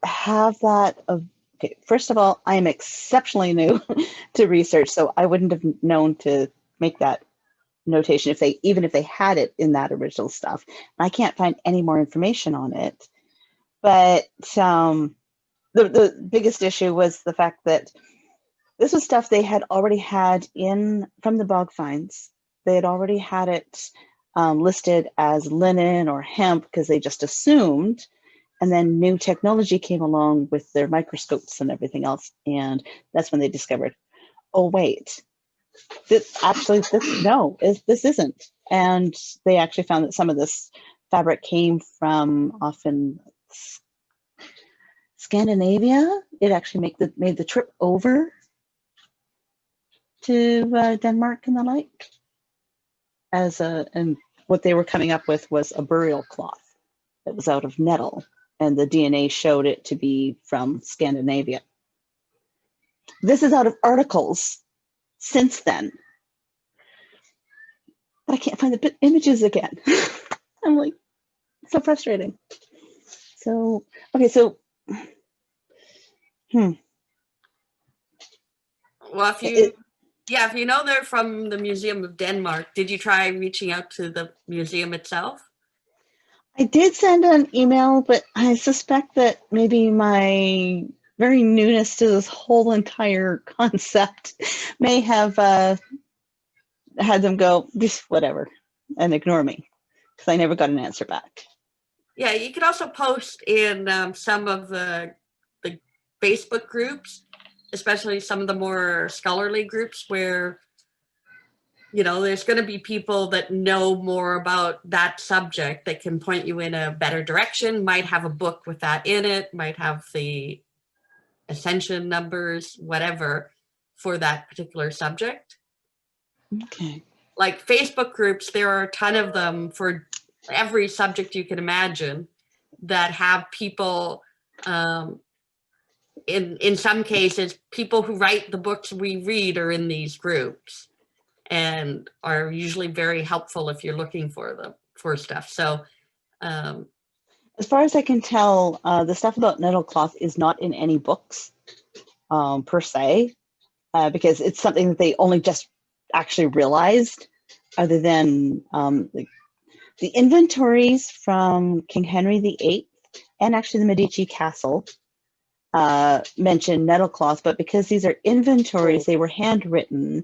have that. Okay, first of all, I am exceptionally new to research, so I wouldn't have known to make that notation even if they had it in that original stuff. I can't find any more information on it. But the biggest issue was the fact that this was stuff they had already had in from the bog finds. They had already had it listed as linen or hemp because they just assumed. And then new technology came along with their microscopes and everything else. And that's when they discovered, oh, wait, this isn't. And they actually found that some of this fabric came from often Scandinavia. It actually made the trip over to Denmark and the like. And what they were coming up with was a burial cloth that was out of nettle, and the DNA showed it to be from Scandinavia. This is out of articles since then, but I can't find the images again. I'm like, so frustrating. So, okay, so, Well, if you know they're from the Museum of Denmark, did you try reaching out to the museum itself? I did send an email, but I suspect that maybe my very newness to this whole entire concept may have had them go, whatever, and ignore me, because I never got an answer back. Yeah, you could also post in some of the Facebook groups, especially some of the more scholarly groups where, you know, there's going to be people that know more about that subject that can point you in a better direction, might have a book with that in it, might have the ascension numbers, whatever, for that particular subject. Okay. Like Facebook groups, there are a ton of them for every subject you can imagine that have people, in some cases, people who write the books we read are in these groups and are usually very helpful if you're looking for stuff. So as far as I can tell, the stuff about nettle cloth is not in any books per se, because it's something that they only just actually realized, other than the inventories from King Henry VIII and actually the Medici Castle mention nettlecloth, but because these are inventories, they were handwritten,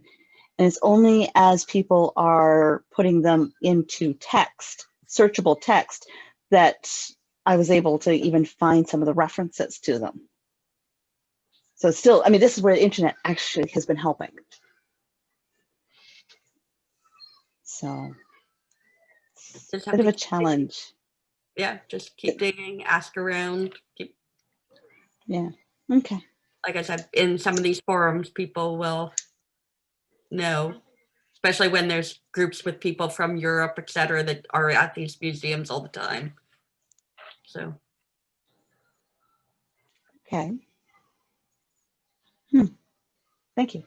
and it's only as people are putting them into text, searchable text, that I was able to even find some of the references to them. So still, I mean, this is where the internet actually has been helping. So it's Just a have bit of to a challenge. Yeah, just keep digging, ask around. Keep, Yeah. Okay. like I said, in some of these forums, people will know, especially when there's groups with people from Europe, et cetera, that are at these museums all the time. So, Okay. Thank you.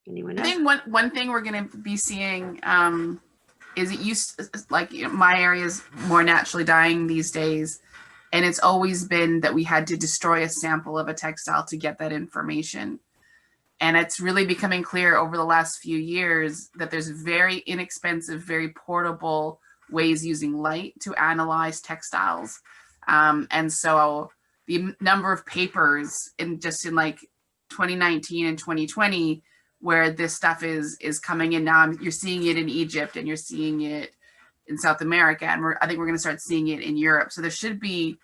anyone I else? think one thing we're going to be seeing is it used like my area is more naturally dying these days, and it's always been that we had to destroy a sample of a textile to get that information. And it's really becoming clear over the last few years that there's very inexpensive, very portable ways using light to analyze textiles. And so the number of papers in like 2019 and 2020 where this stuff is coming in now, you're seeing it in Egypt and you're seeing it in South America, and I think we're going to start seeing it in Europe. So there should be,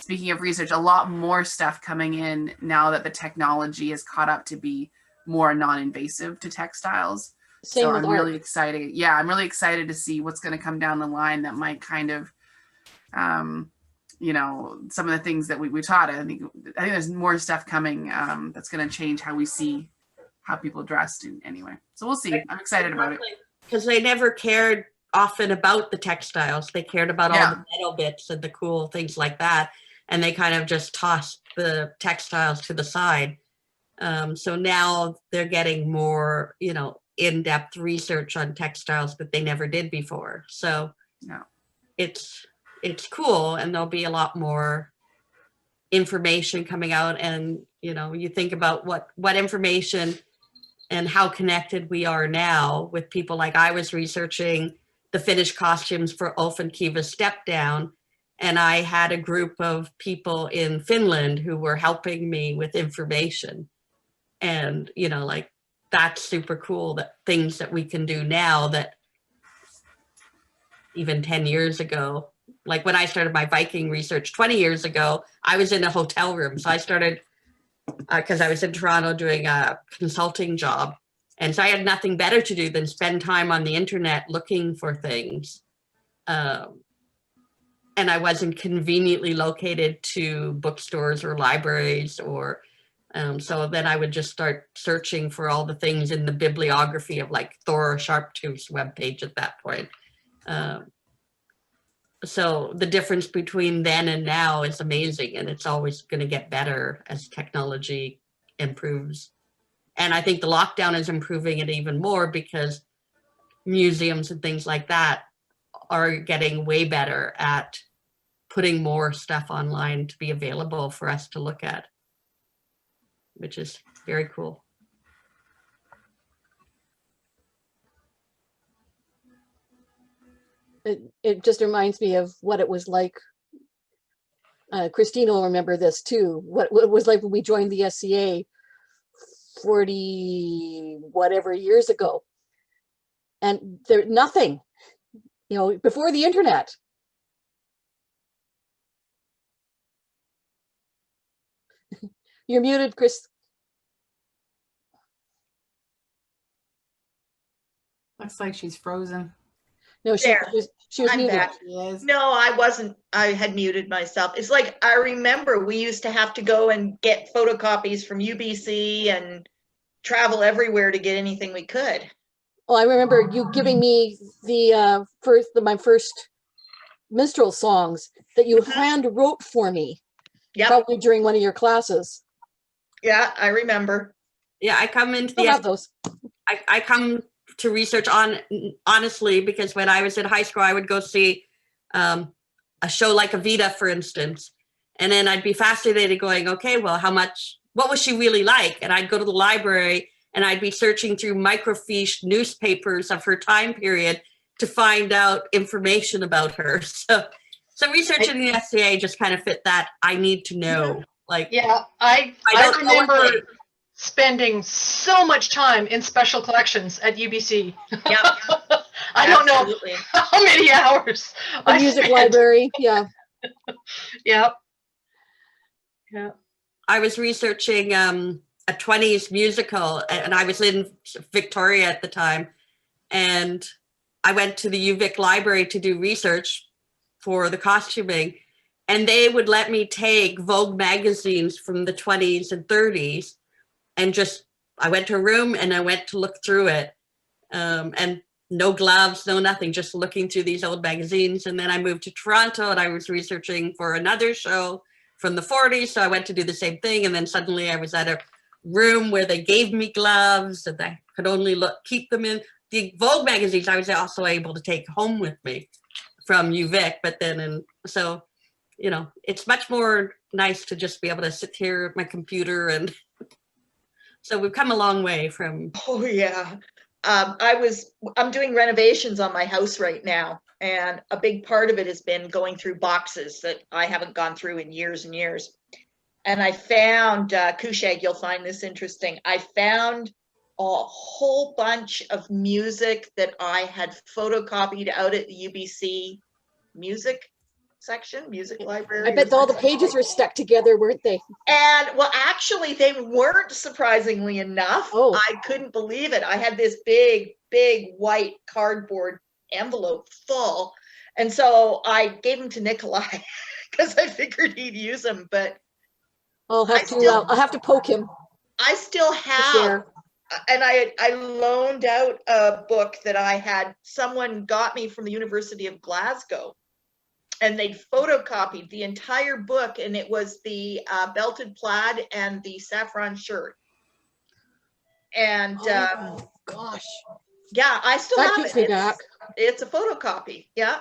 speaking of research, a lot more stuff coming in now that the technology is caught up to be more non-invasive to textiles. Same So with I'm art. really excited. Yeah, I'm really excited to see what's going to come down the line that might kind of, you know, some of the things that we taught. I think there's more stuff coming that's going to change how we see how people dressed anyway. So we'll see. I'm excited about it. Because they never cared often about the textiles. They cared about all the metal bits and the cool things like that. And they kind of just tossed the textiles to the side. So now they're getting more, you know, in-depth research on textiles that they never did before. So Yeah. it's cool, and there'll be a lot more information coming out. And, you know, you think about what information and how connected we are now with people. Like I was researching the Finnish costumes for Ulf and Kiva's Step Down, and I had a group of people in Finland who were helping me with information. And, you know, like that's super cool, that things that we can do now that even 10 years ago, like when I started my Viking research 20 years ago, I was in a hotel room. So I started because I was in Toronto doing a consulting job. And so I had nothing better to do than spend time on the internet looking for things. And I wasn't conveniently located to bookstores or libraries or so then I would just start searching for all the things in the bibliography of like Thor Sharptooth's webpage at that point. So the difference between then and now is amazing, and it's always going to get better as technology improves. And I think the lockdown is improving it even more because museums and things like that are getting way better at putting more stuff online to be available for us to look at, which is very cool. It just reminds me of what it was like. Christine will remember this too. What it was like when we joined the SCA 40 whatever years ago. And there nothing, you know, before the internet. You're muted, Chris. Looks like she's frozen. No, she There. was I'm muted. back. She is. No, I wasn't. I had muted myself. It's like I remember we used to have to go and get photocopies from UBC and travel everywhere to get anything we could. Well, I remember you giving me the my first minstrel songs that you hand wrote for me, Yep. probably during one of your classes. Yeah, I remember. Yeah, I come into Still the have those. I come to research on honestly because when I was in high school, I would go see a show like Evita, for instance, and then I'd be fascinated going, okay, well, what was she really like? And I'd go to the library and I'd be searching through microfiche newspapers of her time period to find out information about her. So researching the SCA just kind of fit that I need to know. Like, Yeah, I don't know remember her- spending so much time in special collections at UBC. Yep. I don't know Absolutely. how many hours. The I music spent. library, yeah. Yep. Yeah. I was researching a 20s musical, and I was in Victoria at the time, and I went to the UVic library to do research for the costuming, and they would let me take Vogue magazines from the 20s and 30s, and I went to a room and I went to look through it, and no gloves, no nothing, just looking through these old magazines. And then I moved to Toronto and I was researching for another show from the 40s. So I went to do the same thing. And then suddenly I was at a room where they gave me gloves and I could only keep them in. The Vogue magazines I was also able to take home with me from UVic. But then, so, you know, it's much more nice to just be able to sit here at my computer. And so we've come a long way from. Oh, yeah. I'm doing renovations on my house right now, and a big part of it has been going through boxes that I haven't gone through in years and years. And I found, Kushag, you'll find this interesting. I found a whole bunch of music that I had photocopied out at the UBC music section, music library. I bet all the pages were stuck together, weren't they? And well, actually, they weren't, surprisingly enough. Oh. I couldn't believe it. I had this big, big white cardboard envelope full. And so I gave them to Nikolai because I figured he'd use them. But I'll have to poke him. I still have, share. and I loaned out a book that I had, someone got me from the University of Glasgow. And they photocopied the entire book, and it was the belted plaid and the saffron shirt. And Oh gosh, yeah, I still that have keeps it. me back. It's a photocopy, yeah.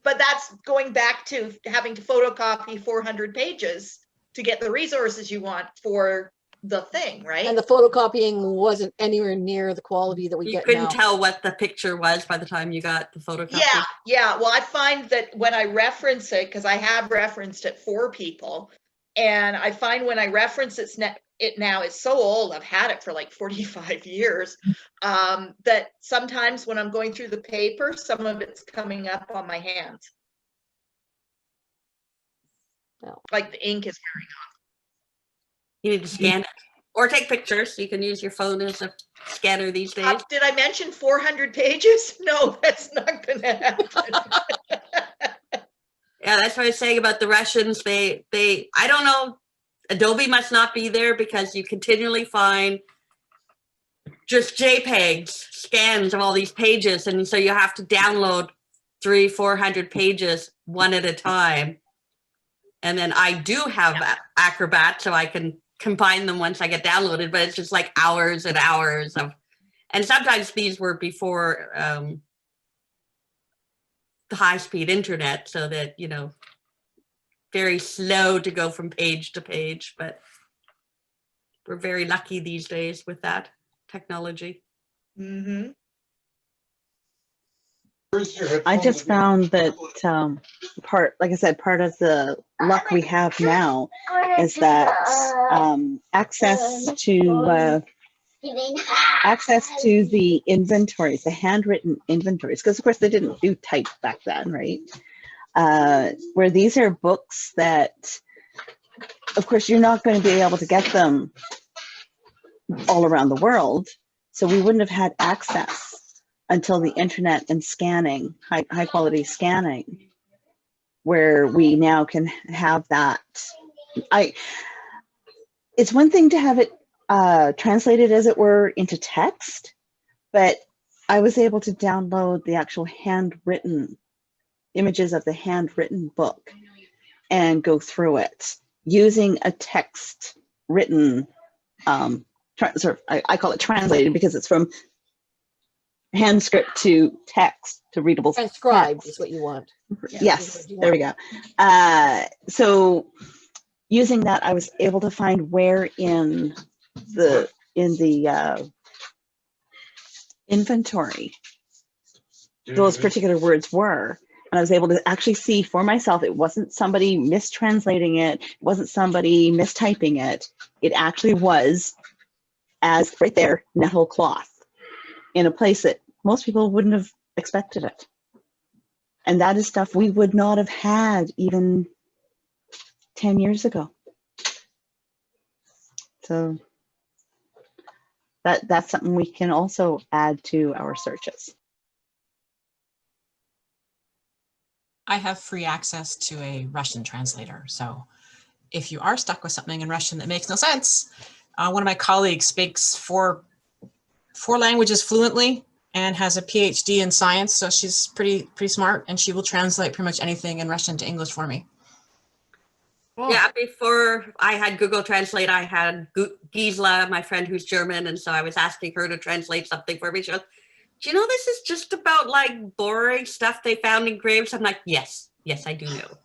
But that's going back to having to photocopy 400 pages to get the resources you want for the thing, right? And the photocopying wasn't anywhere near the quality that we You get couldn't now. tell what the picture was by the time you got the photocopy. Yeah. Well, I find that when I reference it, because I have referenced it for people, and I find when I reference it now, it's so old, I've had it for like 45 years, that sometimes when I'm going through the paper, some of it's coming up on my hands. No. Like the ink is wearing off. You need to scan it or take pictures. You can use your phone as a scanner these days. Did I mention 400 pages? No, that's not going to happen. Yeah, that's what I was saying about the Russians. They I don't know, Adobe must not be there because you continually find just JPEGs, scans of all these pages. And so you have to download 300-400 pages one at a time. And then I do have Acrobat, so I can combine them once I get downloaded, but it's just like hours and hours of, and sometimes these were before the high-speed internet, so that, you know, very slow to go from page to page, but we're very lucky these days with that technology. Mm-hmm. I just found that part of the luck we have now is that access to the inventories, the handwritten inventories, because of course they didn't do type back then, right? Where these are books that, of course, you're not going to be able to get them all around the world, so we wouldn't have had access until the internet and scanning, high quality scanning, where we now can have that. It's one thing to have it translated, as it were, into text, but I was able to download the actual handwritten images of the handwritten book and go through it using a text written, I call it translated because it's from hand script to text to readable Transcribed text. is what you want. Yes, there we go. So using that, I was able to find where in the in the inventory those particular words were. And I was able to actually see for myself, it wasn't somebody mistranslating it, it wasn't somebody mistyping it. It actually was as right there, nettle cloth, in a place that most people wouldn't have expected it. And that is stuff we would not have had even 10 years ago. So that's something we can also add to our searches. I have free access to a Russian translator. So if you are stuck with something in Russian that makes no sense, one of my colleagues speaks four languages fluently and has a PhD in science. So she's pretty smart, and she will translate pretty much anything in Russian to English for me. Yeah, before I had Google Translate, I had Gisela, my friend who's German, and so I was asking her to translate something for me. She goes, do you know this is just about like boring stuff they found in graves? I'm like, yes, I do know.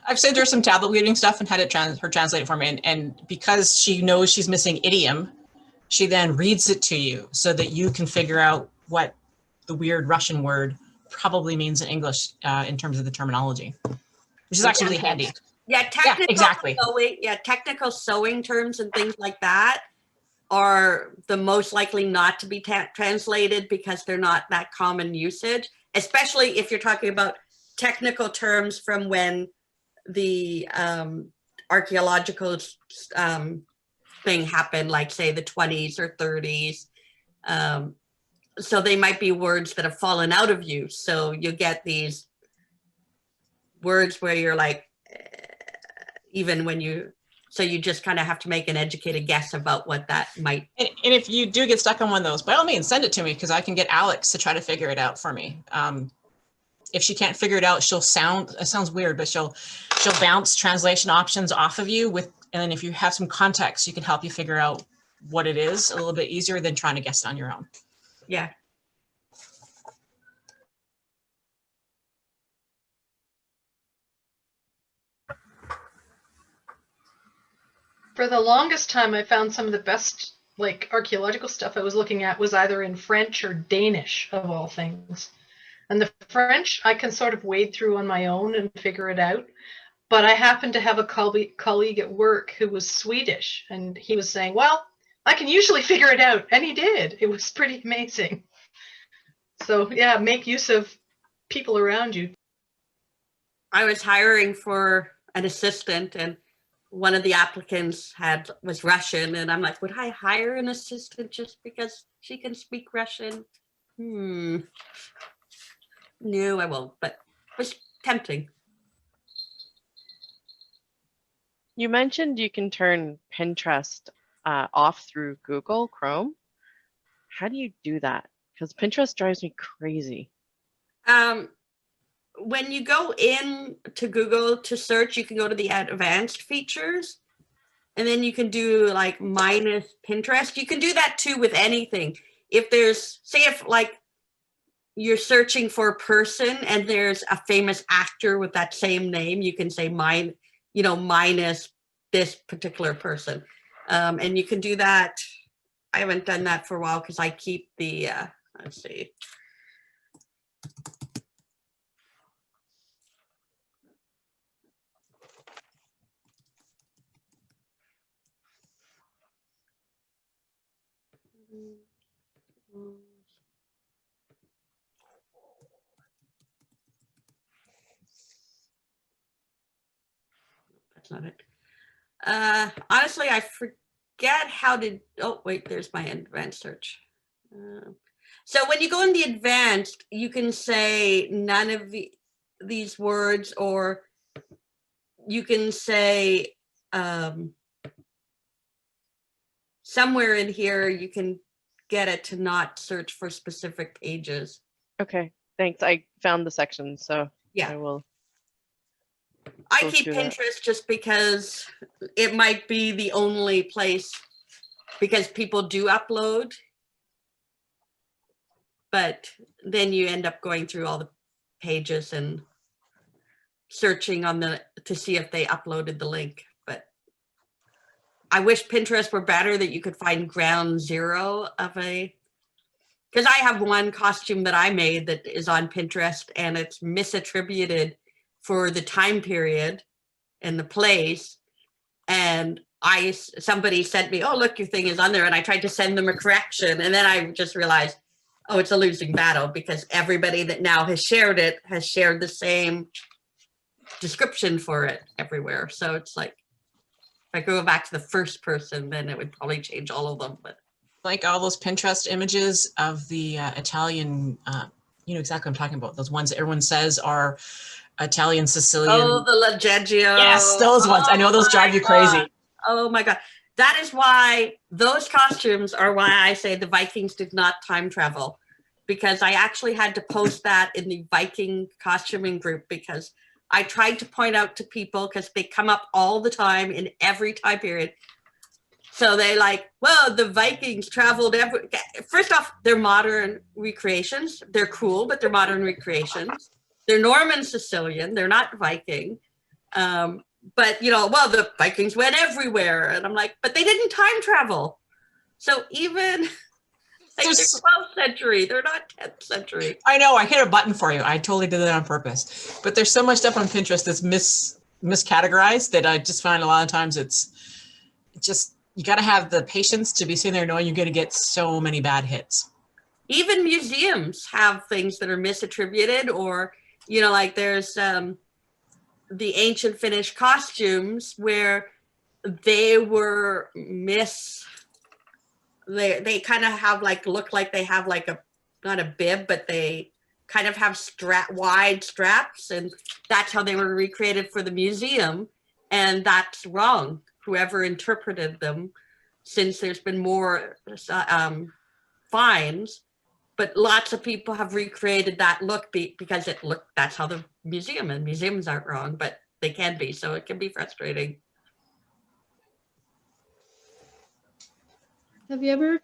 I've sent her some tablet reading stuff and had it her translate it for me. And because she knows she's missing idiom, she then reads it to you so that you can figure out what the weird Russian word probably means in English in terms of the terminology, which is actually really handy. Yeah, technical exactly. Sewing, technical sewing terms and things like that are the most likely not to be translated because they're not that common usage, especially if you're talking about technical terms from when the archaeological thing happened, like say the 20s or 30s. So they might be words that have fallen out of use. So you get these words where you're like, even when you, so you just kind of have to make an educated guess about what that might. And if you do get stuck on one of those, by all means, send it to me because I can get Alex to try to figure it out for me. If she can't figure it out, it sounds weird, but she'll bounce translation options off of you and then if you have some context, she can help you figure out what it is a little bit easier than trying to guess it on your own. Yeah. For the longest time, I found some of the best like archaeological stuff I was looking at was either in French or Danish, of all things. And the French I can sort of wade through on my own and figure it out. But I happened to have a colleague at work who was Swedish, and he was saying, well, I can usually figure it out. And he did. It was pretty amazing. So yeah, make use of people around you. I was hiring for an assistant, and one of the applicants was Russian, and I'm like, would I hire an assistant just because she can speak Russian? No, I won't, but it was tempting. You mentioned you can turn Pinterest off through Google Chrome. How do you do that? Because Pinterest drives me crazy. When you go in to Google to search, you can go to the advanced features, and then you can do like minus Pinterest. You can do that too with anything. If there's, say if like you're searching for a person and there's a famous actor with that same name, you can say minus this particular person. And you can do that. I haven't done that for a while because I keep the, let's see. That's not it. Honestly, I forget how to, oh wait, there's my advanced search. So when you go in the advanced, you can say none of these words, or you can say somewhere in here, you can get it to not search for specific pages. Okay, thanks. I found the section, so yeah, I will. I keep Pinterest just because it might be the only place, because people do upload, but then you end up going through all the pages and searching on to see if they uploaded the link. But I wish Pinterest were better, that you could find ground zero of a, because I have one costume that I made that is on Pinterest and it's misattributed for the time period and the place. And somebody sent me, oh, look, your thing is on there. And I tried to send them a correction. And then I just realized, oh, it's a losing battle, because everybody that now has shared it has shared the same description for it everywhere. So it's like, if I go back to the first person, then it would probably change all of them. But Like all those Pinterest images of the Italian, you know exactly what I'm talking about. Those ones that everyone says are Italian, Sicilian. oh, the Leggio. Yes, those ones. I know those drive you crazy. Oh my God. That is why those costumes are why I say the Vikings did not time travel, because I actually had to post that in the Viking costuming group, because I tried to point out to people, because they come up all the time in every time period. So they like, well, the Vikings traveled first off, they're modern recreations. They're cool, but they're modern recreations. They're Norman Sicilian. They're not Viking. But you know, well, the Vikings went everywhere, and I'm like, but they didn't time travel. So even like they're 12th century, they're not 10th century. I know, I hit a button for you. I totally did that on purpose. But there's so much stuff on Pinterest that's miscategorized that I just find a lot of times it's just, you got to have the patience to be sitting there knowing you're going to get so many bad hits. Even museums have things that are misattributed, or, you know, like there's the ancient Finnish costumes where they were they kind of have like, look like they have like a, not a bib, but they kind of have wide straps, and that's how they were recreated for the museum. And that's wrong, whoever interpreted them, since there's been more fines. But lots of people have recreated that look because that's how the museum, and museums aren't wrong, but they can be. So it can be frustrating. Have you ever,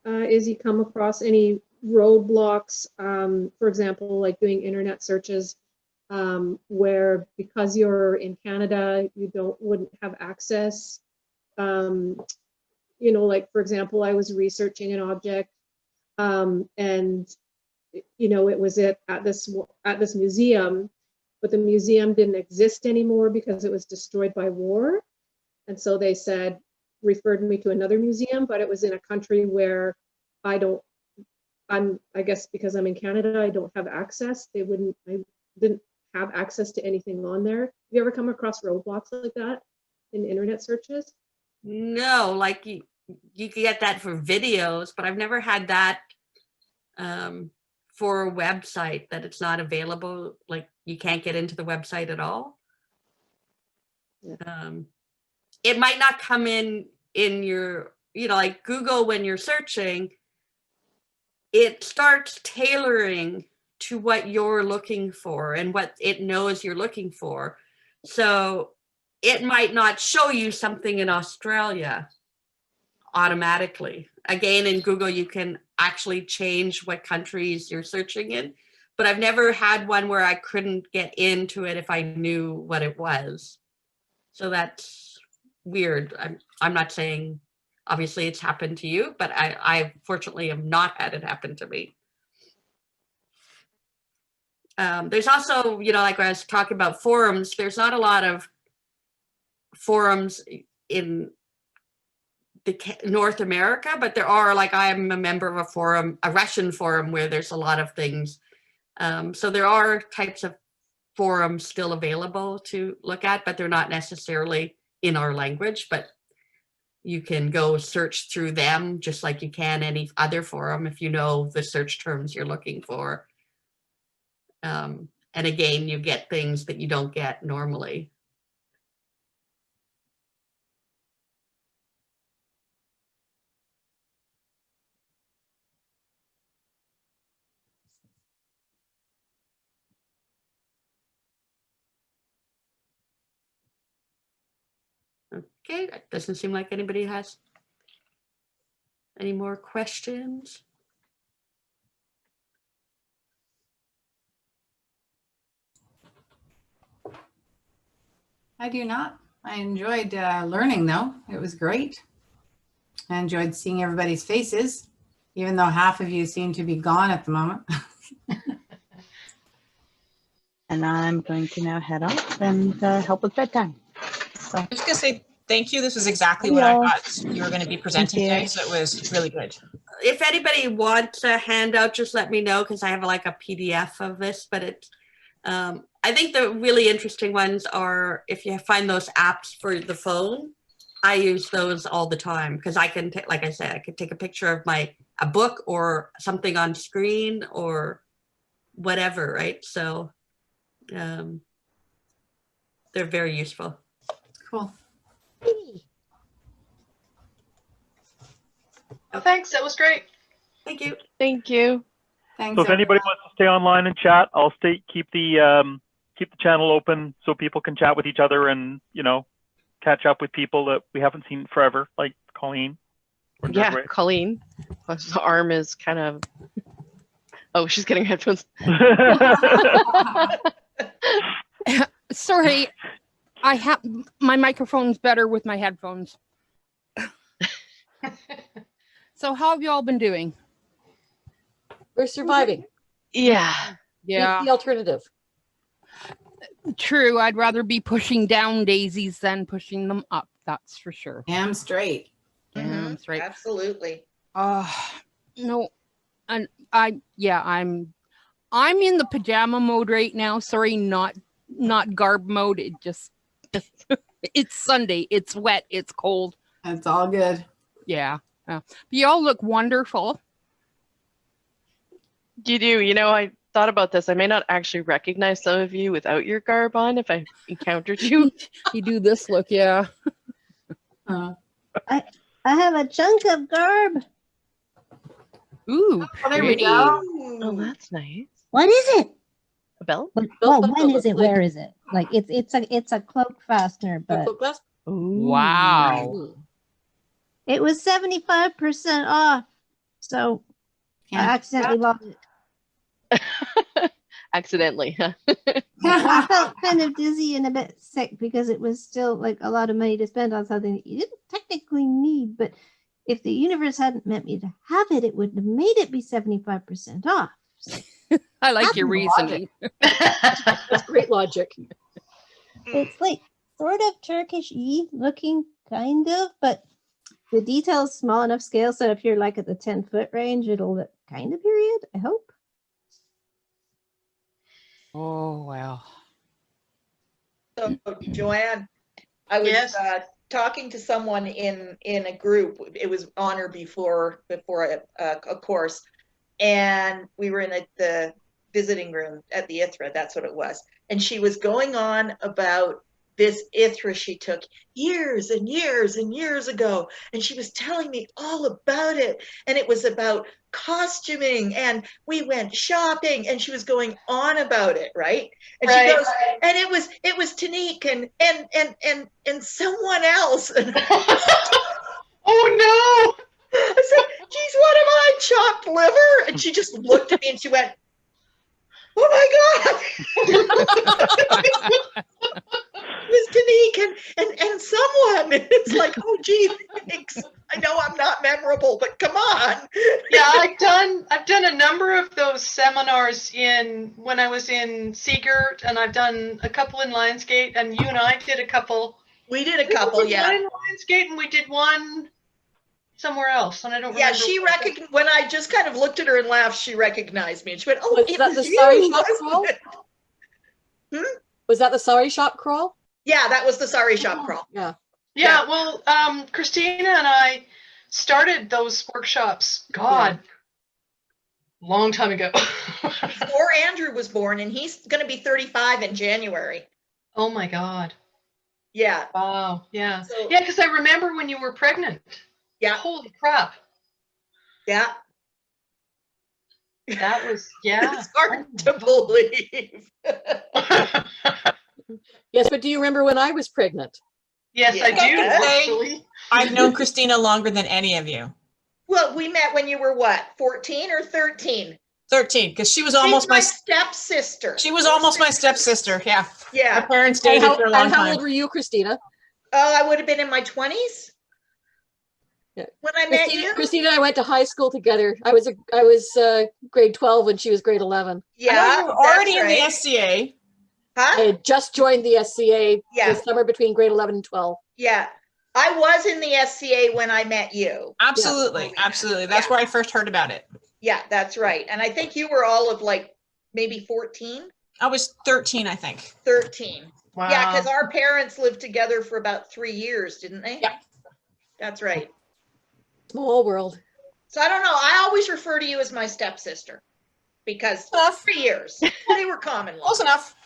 Izzy, come across any roadblocks, for example, like doing internet searches, where because you're in Canada, you wouldn't have access? You know, like for example, I was researching an object, and you know, it was at this museum, but the museum didn't exist anymore because it was destroyed by war. And so they referred me to another museum, but it was in a country where I guess because I'm in Canada, I don't have access. I didn't have access to anything on there. Have you ever come across roadblocks like that in internet searches? No, like you can get that for videos, but I've never had that for a website, that it's not available. Like you can't get into the website at all. Yeah. It might not come in your, you know, like Google, when you're searching, it starts tailoring to what you're looking for and what it knows you're looking for. So it might not show you something in Australia automatically. Again, in Google, you can actually change what countries you're searching in, but I've never had one where I couldn't get into it if I knew what it was. So that's weird. I'm not saying, obviously it's happened to you, but I fortunately have not had it happen to me. There's also, you know, like when I was talking about forums, there's not a lot of forums in North America, but there are, like I'm a member of a forum, a Russian forum, where there's a lot of things. So there are types of forums still available to look at, but they're not necessarily in our language, but you can go search through them just like you can any other forum if you know the search terms you're looking for. And again, you get things that you don't get normally. Okay, it doesn't seem like anybody has any more questions. I do not. I enjoyed learning, though. It was great. I enjoyed seeing everybody's faces, even though half of you seem to be gone at the moment. And I'm going to now head off and help with bedtime. So, I'm just gonna say thank you. This was exactly Hi, what I y'all. thought you were going to be presenting you. today, so it was really good. If anybody wants a handout, just let me know because I have like a PDF of this, but it's, I think the really interesting ones are if you find those apps for the phone, I use those all the time because I can, like I said, I can take a picture of a book or something on screen or whatever, right? So they're very useful. Cool. Oh, thanks. That was great. Thank you. Thank you. Thanks. So if anybody everyone. wants to stay online and chat, I'll keep the channel open so people can chat with each other and, you know, catch up with people that we haven't seen forever, like Colleen. or Yeah, Nerdway. Colleen. Her arm is kind of. Oh, she's getting headphones. Sorry, I have my microphone's better with my headphones. So how have you all been doing? We're surviving. Yeah. Yeah. It's the alternative. True. I'd rather be pushing down daisies than pushing them up. That's for sure. Damn straight. Damn straight. Absolutely. No, and I'm in the pajama mode right now. Sorry, not garb mode. It just it's Sunday. It's wet. It's cold. It's all good. Yeah. But you all look wonderful. You do. You know, I thought about this. I may not actually recognize some of you without your garb on if I encountered you. You do this look, yeah. I have a chunk of garb. Ooh, Oh, there we pretty. go. Oh, that's nice. What is it? A belt? Well, when is it? Where is it? Like it's a cloak fastener, but Wow. it was 75% off. So I accidentally bought it. Accidentally, huh? I felt kind of dizzy and a bit sick because it was still like a lot of money to spend on something that you didn't technically need, but if the universe hadn't meant me to have it, it wouldn't have made it be 75% off. So I like your reasoning. That's great logic. it's like sort of Turkish-y looking, kind of, but the detail's small enough scale so if you're like at the 10-foot range, it'll look kind of period, I hope. Oh, wow. So, Joanne, I was Yes. Talking to someone in a group. It was on or before a course, and we were in the visiting room at the ITHRA. That's what it was. And she was going on about this ITHRA she took years and years and years ago, and she was telling me all about it. And it was about costuming, and we went shopping, and she was going on about it, right? And she goes, and it was Tanique and someone else. And Oh no! I said, geez, what am I, chopped liver? And she just looked at me and she went, oh my God. It was Tanique and someone. It's like, oh gee, thanks. I know I'm not memorable, but come on. Yeah, I've done a number of those seminars when I was in Seagirt, and I've done a couple in Lionsgate, and you and I did a couple. We did a couple, yeah. One in Lionsgate, and we did one somewhere else, and I don't remember. Yeah, she recognized, when I just kind of looked at her and laughed, she recognized me. And she went, oh, Was it that was the you, Sorry Shop wasn't crawl? it? Was that the Sorry Shop crawl? Yeah, that was the Sorry Shop crawl. Yeah. Yeah, well, Christina and I started those workshops, God, long time ago. Before Andrew was born, and he's going to be 35 in January. Oh my God. Yeah. Wow. Yeah. So- Yeah, because I remember when you were pregnant. Yeah. Holy crap. Yeah. That was, yeah. It's hard to believe. Yes, but do you remember when I was pregnant? Yes, I do, Yeah. actually. I've known Christina longer than any of you. Well, we met when you were what, 14 or 13? 13, because she was She's almost my stepsister. She was almost my stepsister. Yeah. Yeah. My parents And dated for a long how time. old were you, Christina? Oh, I would have been in my 20s Yeah. when I met you. Christine and I went to high school together. I was grade 12 when she was grade 11. Yeah, I know you were already in the right. SCA. Huh? I had just joined the SCA Yeah. the summer between grade 11 and 12. Yeah. I was in the SCA when I met you. Absolutely. Absolutely. That's where I first heard about it. Yeah, that's right. And I think you were all of like maybe 14. I was 13, I think. 13. Wow. Yeah, because our parents lived together for about 3 years, didn't they? Yeah. That's right. Small world. So I don't know. I always refer to you as my stepsister because 3 years. They were common law. Close enough.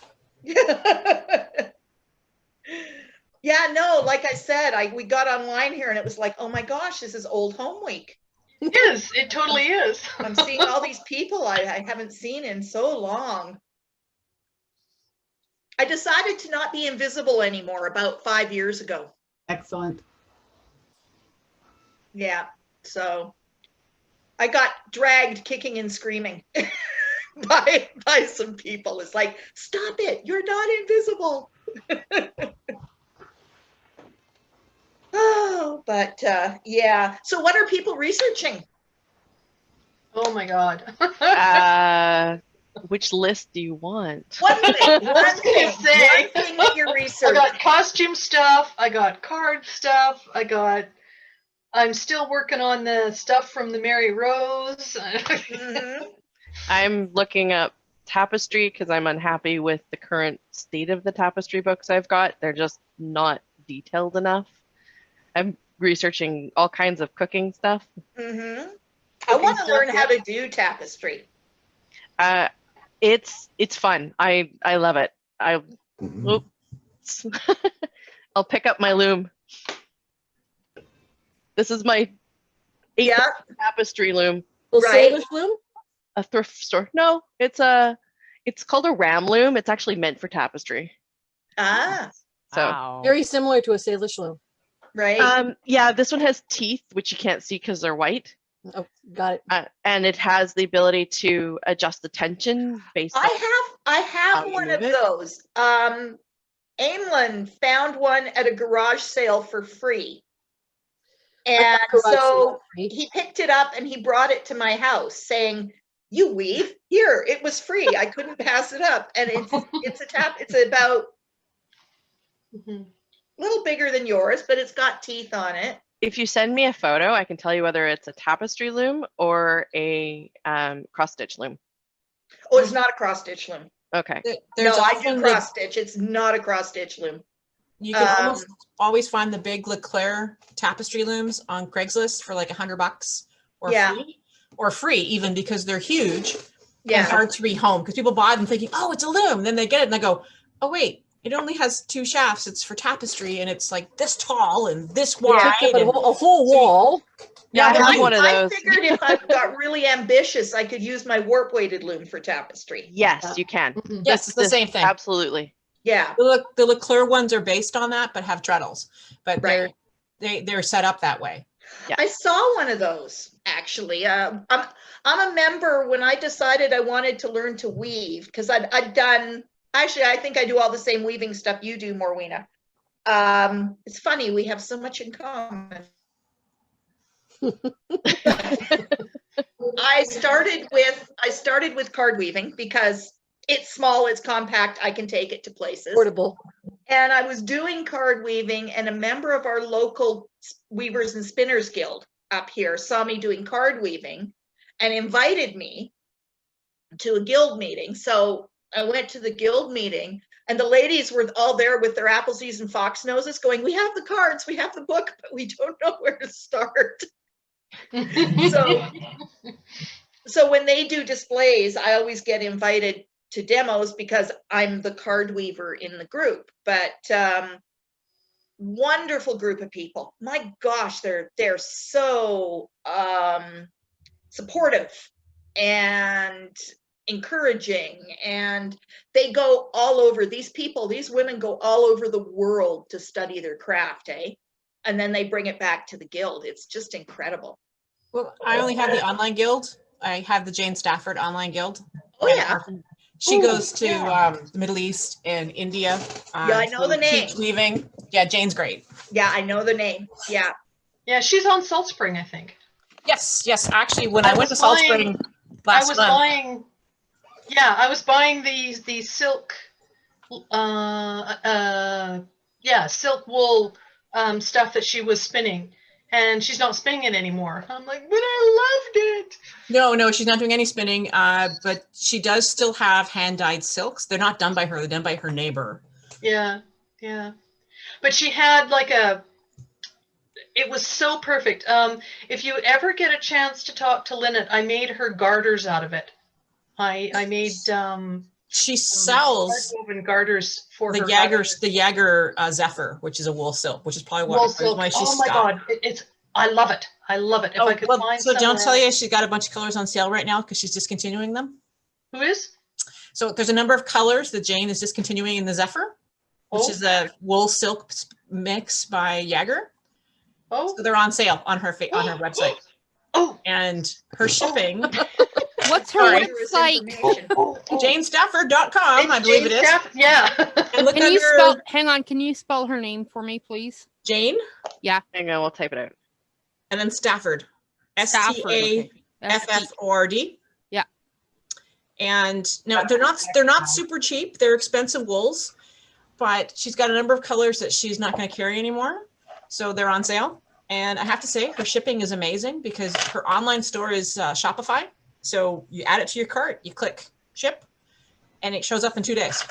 Yeah, no, like I said, we got online here and it was like, oh my gosh, this is old home week. It is. It totally is. I'm seeing all these people I haven't seen in so long. I decided to not be invisible anymore about 5 years ago. Excellent. Yeah, so I got dragged kicking and screaming by some people. It's like, stop it, you're not invisible. Oh, but yeah. So what are people researching? Oh my God. Which list do you want? One thing that you're I researching. got costume stuff. I got card stuff. I'm still working on the stuff from the Mary Rose. I'm looking up tapestry because I'm unhappy with the current state of the tapestry books I've got. They're just not detailed enough. I'm researching all kinds of cooking stuff. I want to learn how to do tapestry. It's fun. I love it. Oops. I'll pick up my loom. This is my 8 tapestry loom. Salish loom? A thrift store. No, it's called a ram loom. It's actually meant for tapestry. Ah. So very similar to a Salish loom. Right. Yeah, this one has teeth, which you can't see because they're white. Oh, got it. And it has the ability to adjust the tension based on I have one of those. Aimlin found one at a garage sale for free. And so he picked it up and he brought it to my house saying, you weave? Here, it was free. I couldn't pass it up. And it's about a little bigger than yours, but it's got teeth on it. If you send me a photo, I can tell you whether it's a tapestry loom or a cross stitch loom. Oh, it's not a cross stitch loom. Okay. No, I do cross stitch. It's not a cross stitch loom. You can always find the big Leclerc tapestry looms on Craigslist for like $100 or free even because they're huge and hard to rehome because people buy them thinking, oh, it's a loom. Then they get it and they go, oh, wait, it only has 2 shafts. It's for tapestry and it's like this tall and this wide. A whole wall. Yeah, I have one of those. I figured if I got really ambitious, I could use my warp weighted loom for tapestry. Yes, you can. Yes, it's the same thing. Absolutely. Yeah. The Leclerc ones are based on that, but have treadles. But they're set up that way. Yeah. I saw one of those actually. I'm a member when I decided I wanted to learn to weave because I'd done. Actually, I think I do all the same weaving stuff you do, Morwena. It's funny we have so much in common. I started with card weaving because it's small, it's compact, I can take it to places. Portable. And I was doing card weaving and a member of our local Weavers and Spinners Guild up here saw me doing card weaving and invited me to a guild meeting. So I went to the guild meeting and the ladies were all there with their Appleseas and Fox Noses going, we have the cards, we have the book, but we don't know where to start. So when they do displays, I always get invited to demos because I'm the card weaver in the group. But wonderful group of people. My gosh, they're so supportive and encouraging, and they go all over. These women go all over the world to study their craft, and then they bring it back to the guild. It's just incredible. Well, I only have the online guild. I have the Jane Stafford online guild. Oh yeah. She goes to the Middle East and India. I know the name. Teach weaving. Yeah, Jane's great. Yeah, I know the name. Yeah. Yeah, she's on Salt Spring, I think. Yes, yes. Actually, when I went to Salt Spring last month, I was buying these silk, silk wool stuff that she was spinning, and she's not spinning it anymore. I'm like, but I loved it. no, she's not doing any spinning, but she does still have hand-dyed silks. They're not done by her, they're done by her neighbor. Yeah. But she had it was so perfect. If you ever get a chance to talk to Lynette, I made her garters out of it. I made she sells woven garters for the her. Jaeger Zephyr, which is a wool silk, which is probably Wool silk. why she's Oh my stopped. God, I love it. I love it. If I could find so don't somewhere tell else. you she's got a bunch of colors on sale right now because she's discontinuing them. Who is? So there's a number of colors that Jane is discontinuing in the Zephyr, which is a wool silk mix by Jaeger. Oh, so they're on sale on her website. Oh, and her shipping. What's her website? JaneStafford.com, I believe it is. Yeah. And look Can you under spell? Hang on. Can you spell her name for me, please? Jane. Yeah. Hang on, we'll type it out. And then Stafford. Stafford, STAFFORD. Yeah. And no, they're not super cheap. They're expensive wools, but she's got a number of colors that she's not going to carry anymore. So they're on sale. And I have to say her shipping is amazing because her online store is Shopify. So you add it to your cart, you click ship, and it shows up in 2 days.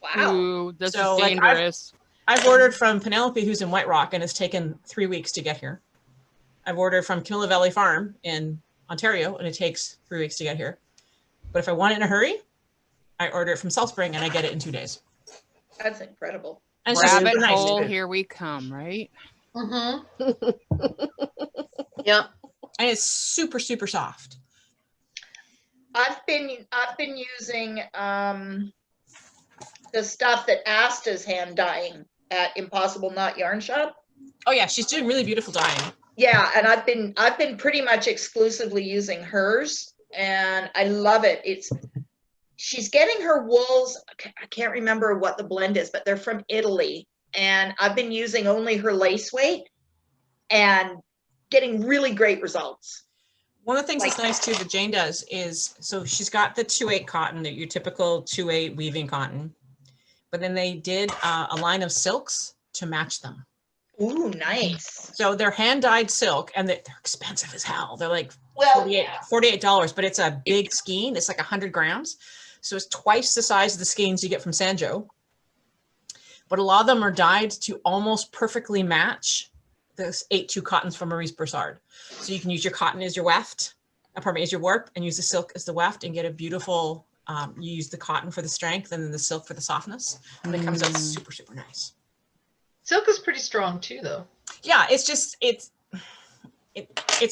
Wow. Ooh, this So, is like, dangerous. I've ordered from Penelope, who's in White Rock, and it's taken 3 weeks to get here. I've ordered from Camilla Valley Farm in Ontario, and it takes 3 weeks to get here. But if I want it in a hurry, I order it from Salt Spring, and I get it in 2 days. That's incredible. And it's just Rabbit super nice. hole, here we come, right? Mm-hmm. Yeah. And it's super, super soft. I've been using the stuff that Asta's hand dyeing at Impossible Knot Yarn Shop. Oh yeah, she's doing really beautiful dyeing. Yeah, and I've been pretty much exclusively using hers, and I love it. She's getting her wools. I can't remember what the blend is, but they're from Italy, and I've been using only her lace weight and getting really great results. One of the things that's nice too that Jane does is, so she's got the 2/8 cotton, that your typical 2/8 weaving cotton, but then they did a line of silks to match them. Ooh, nice. So they're hand dyed silk, and they're expensive as hell. They're like $48, $48, but it's a big skein. It's like 100 grams. So it's twice the size of the skeins you get from Sanjo. But a lot of them are dyed to almost perfectly match the 8/2 cottons from Maurice Broussard. So you can use your cotton as your weft, as your warp, and use the silk as the weft and get a beautiful, you use the cotton for the strength and then the silk for the softness. And it comes out super, super nice. Silk is pretty strong too, though. Yeah, it's just, it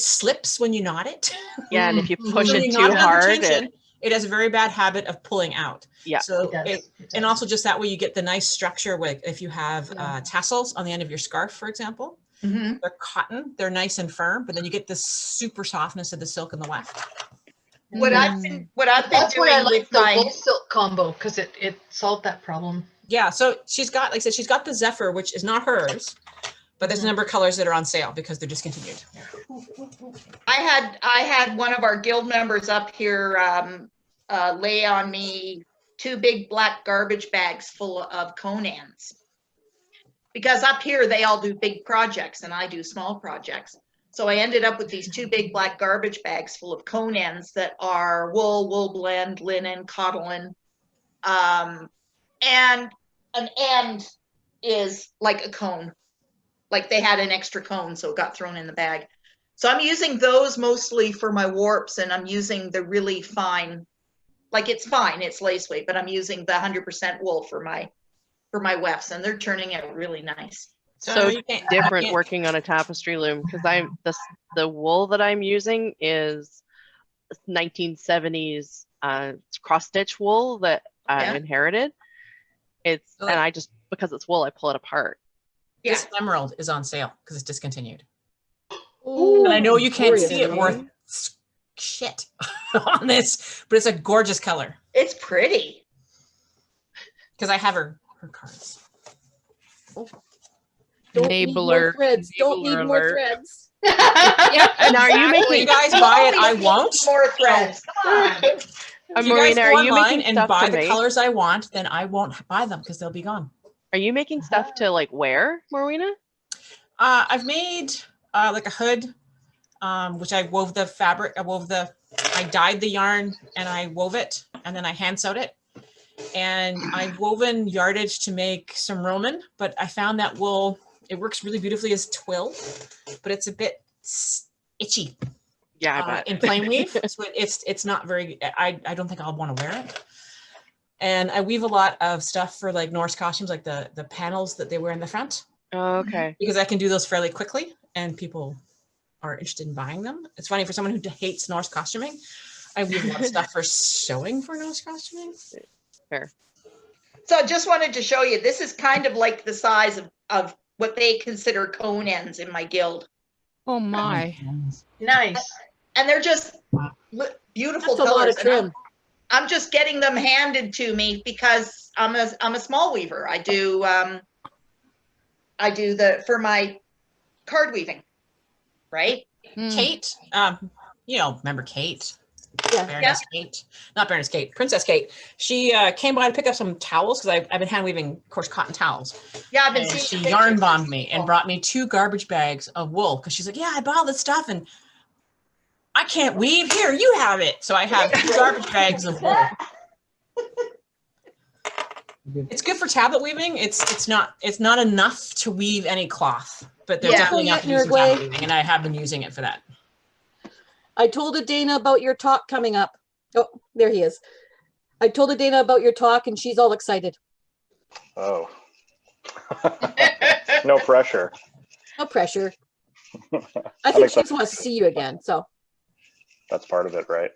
slips when you knot it. Yeah, and if you push When it you too knot it under hard, tension, it has a very bad habit of pulling out. Yeah. So It does. and also just that way you get the nice structure with, if you have tassels on the end of your scarf, for example, Mm-hmm. they're cotton, they're nice and firm, but then you get this super softness of the silk and the weft. What I've been That's doing why I like with the my wool silk combo, because it solved that problem. Yeah, so she's got, like I said, she's got the Zephyr, which is not hers, but there's a number of colors that are on sale because they're discontinued. I had one of our guild members up here lay on me 2 big black garbage bags full of Conans. Because up here they all do big projects and I do small projects. So I ended up with these 2 big black garbage bags full of Conans that are wool blend, linen, cotton, and an end is like a cone. Like they had an extra cone, so it got thrown in the bag. So I'm using those mostly for my warps, and I'm using the really fine, like it's fine, it's lace weight, but I'm using the 100% wool for my wefts, and they're turning out really nice. So different working on a tapestry loom, because the wool that I'm using is 1970s cross stitch wool that I inherited. And I just, because it's wool, I pull it apart. Yeah. This emerald is on sale because it's discontinued. Ooh, And I know you can't glorious, see it eh? worth shit on this, but it's a gorgeous color. It's pretty. Because I have her cards. Don't need more Enabler. threads. Don't need Enabler more alert. threads. Yeah, And are you If making you guys buy it, I won't. More threads. Come on. If you guys Marina, go are you online making and stuff buy to the make? colors I want, then I won't buy them because they'll be gone. Are you making stuff to like wear, Marina? I've made like a hood, which I wove the fabric. I dyed the yarn and I wove it, and then I hand sewed it. And I've woven yardage to make some Roman, but I found that wool, it works really beautifully as twill, but it's a bit itchy. Yeah, I bet. In plain weave, so it's not very. I don't think I'll want to wear it. And I weave a lot of stuff for like Norse costumes, like the panels that they wear in the front. Oh, okay. Because I can do those fairly quickly, and people are interested in buying them. It's funny for someone who hates Norse costuming. I weave a lot of stuff for sewing for Norse costuming. Fair. So I just wanted to show you, this is kind of like the size of what they consider cone ends in my guild. Oh my. Nice. And they're just beautiful That's a lot colors. of trim. I'm just getting them handed to me because I'm a small weaver. I do for my card weaving, right? Kate, remember Kate? Yeah. Baroness Kate, not Baroness Kate, Princess Kate. She came by to pick up some towels because I've been hand weaving, of course, cotton towels. Yeah, I've been And seeing she the yarn pictures. bombed me and brought me 2 garbage bags of wool because she's like, yeah, I bought all this stuff and I can't weave. Here, you have it. So I have 2 garbage bags of wool. It's good for tablet weaving. It's not enough to weave any cloth, but there's definitely enough to do some tablet weaving, and I have been using it for that. I told Dana about your talk coming up. Oh, there he is. I told Dana about your talk and she's all excited. Oh. No pressure. No pressure. I think she just wants to see you again, so. That's part of it, right?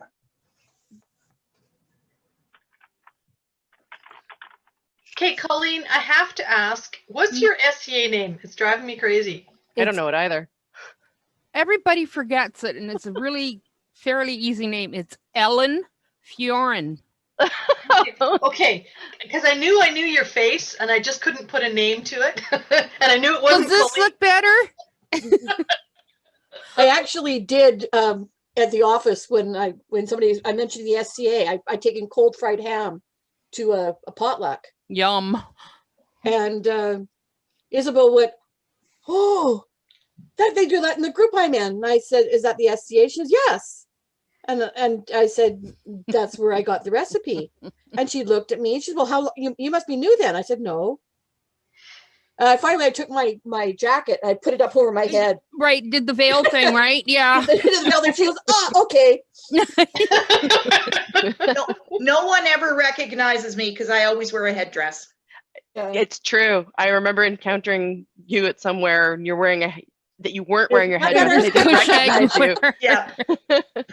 Okay, Colleen, I have to ask, what's your SCA name? It's driving me crazy. I don't know it either. Everybody forgets it, and it's a really fairly easy name. It's Ellen Fiorin. Okay, because I knew your face, and I just couldn't put a name to it, and I knew it wasn't. Does this look better? I actually did at the office when I mentioned the SCA. I taken cold fried ham to a potluck. Yum. And Isabel went, oh, that they do that in the group I'm in. And I said, is that the SCA? She says, yes. And I said, that's where I got the recipe. And she looked at me and she said, well, how you must be new then. I said, no. Finally, I took my jacket, I put it up over my head. Right, did the veil thing, right? Yeah. Did the veil thing. She goes, oh, okay. No one ever recognizes me because I always wear a headdress. It's true. I remember encountering you at somewhere and you're wearing that you weren't wearing your headdress. And they didn't recognize you. Yeah.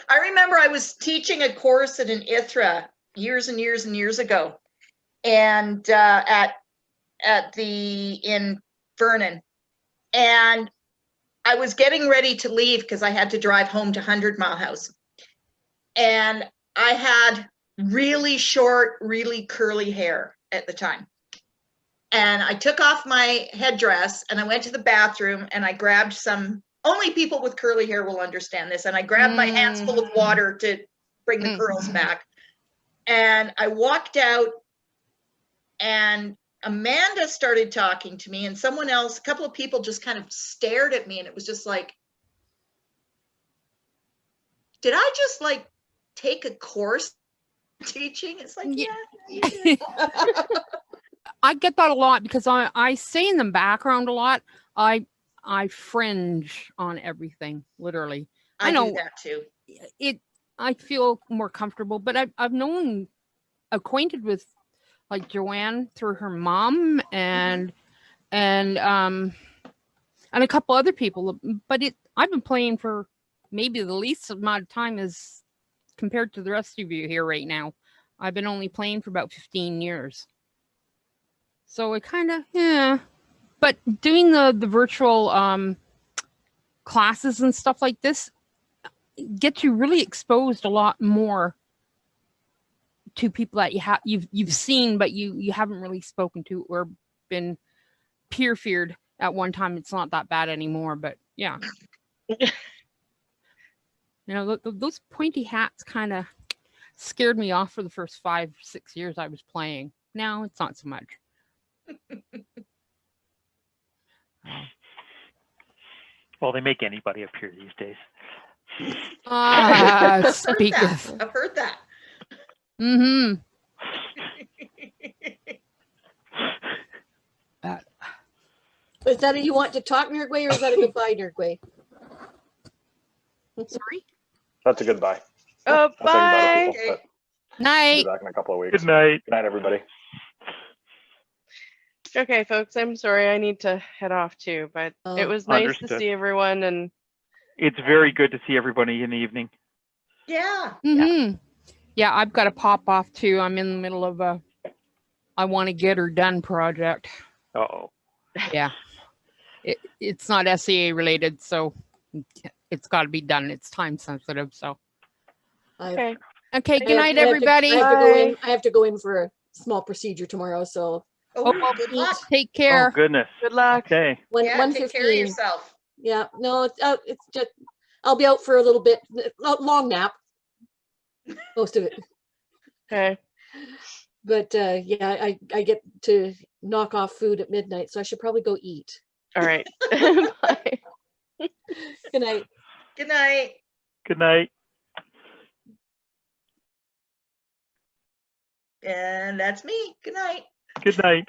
I remember I was teaching a course at an ITHRA years and years and years ago. And in Vernon, and I was getting ready to leave because I had to drive home to 100 Mile House, and I had really short, really curly hair at the time, and I took off my headdress and I went to the bathroom and I grabbed some. Only people with curly hair will understand this, and I grabbed my hands full of water to bring the curls back, and I walked out, and Amanda started talking to me, and someone else, a couple of people just kind of stared at me, and it was just like, did I just like take a course teaching? It's like, yeah. I get that a lot because I say in the background a lot. I fringe on everything, literally. I know do that too. I feel more comfortable, but I've known, acquainted with like Joanne through her mom and a couple other people, but I've been playing for maybe the least amount of time as compared to the rest of you here right now. I've been only playing for about 15 years. So it kind of, yeah, but doing the virtual classes and stuff like this gets you really exposed a lot more to people that you've seen, but you haven't really spoken to or been peer feared at one time. It's not that bad anymore, but yeah. You know, those pointy hats kind of scared me off for the first 5-6 years I was playing. Now it's not so much. Well, they make anybody appear these days. Speak that. of. I've heard that. Mm-hmm. Is that a you want to talk, Nerdway, or is that a goodbye, Nerdway? Sorry? That's a goodbye. Oh, I was thinking about bye. it, people, but I'll Night. be back in a couple of weeks. Good night. Good night, everybody. Okay, folks, I'm sorry. I need to head off too, but it was nice to Understood. see everyone. And It's very good to see everybody in the evening. Yeah. Mm-hmm. Yeah, I've got to pop off too. I'm in the middle of a I want to get her done project. Uh-oh. Yeah. It's not SEA related, so it's got to be done. It's time sensitive, so. okay. Okay, good night, everybody. I have to go in for a small procedure tomorrow, so. Oh, good luck. Take Oh, care. goodness. Good luck. Okay. Yeah, take care of yourself. Yeah, no, it's just, I'll be out for a little bit, long nap. Most of it. Okay. But yeah, I get to knock off food at midnight, so I should probably go eat. All right. Bye. Good night. Good night. Good night. And that's me. Good night. Good night.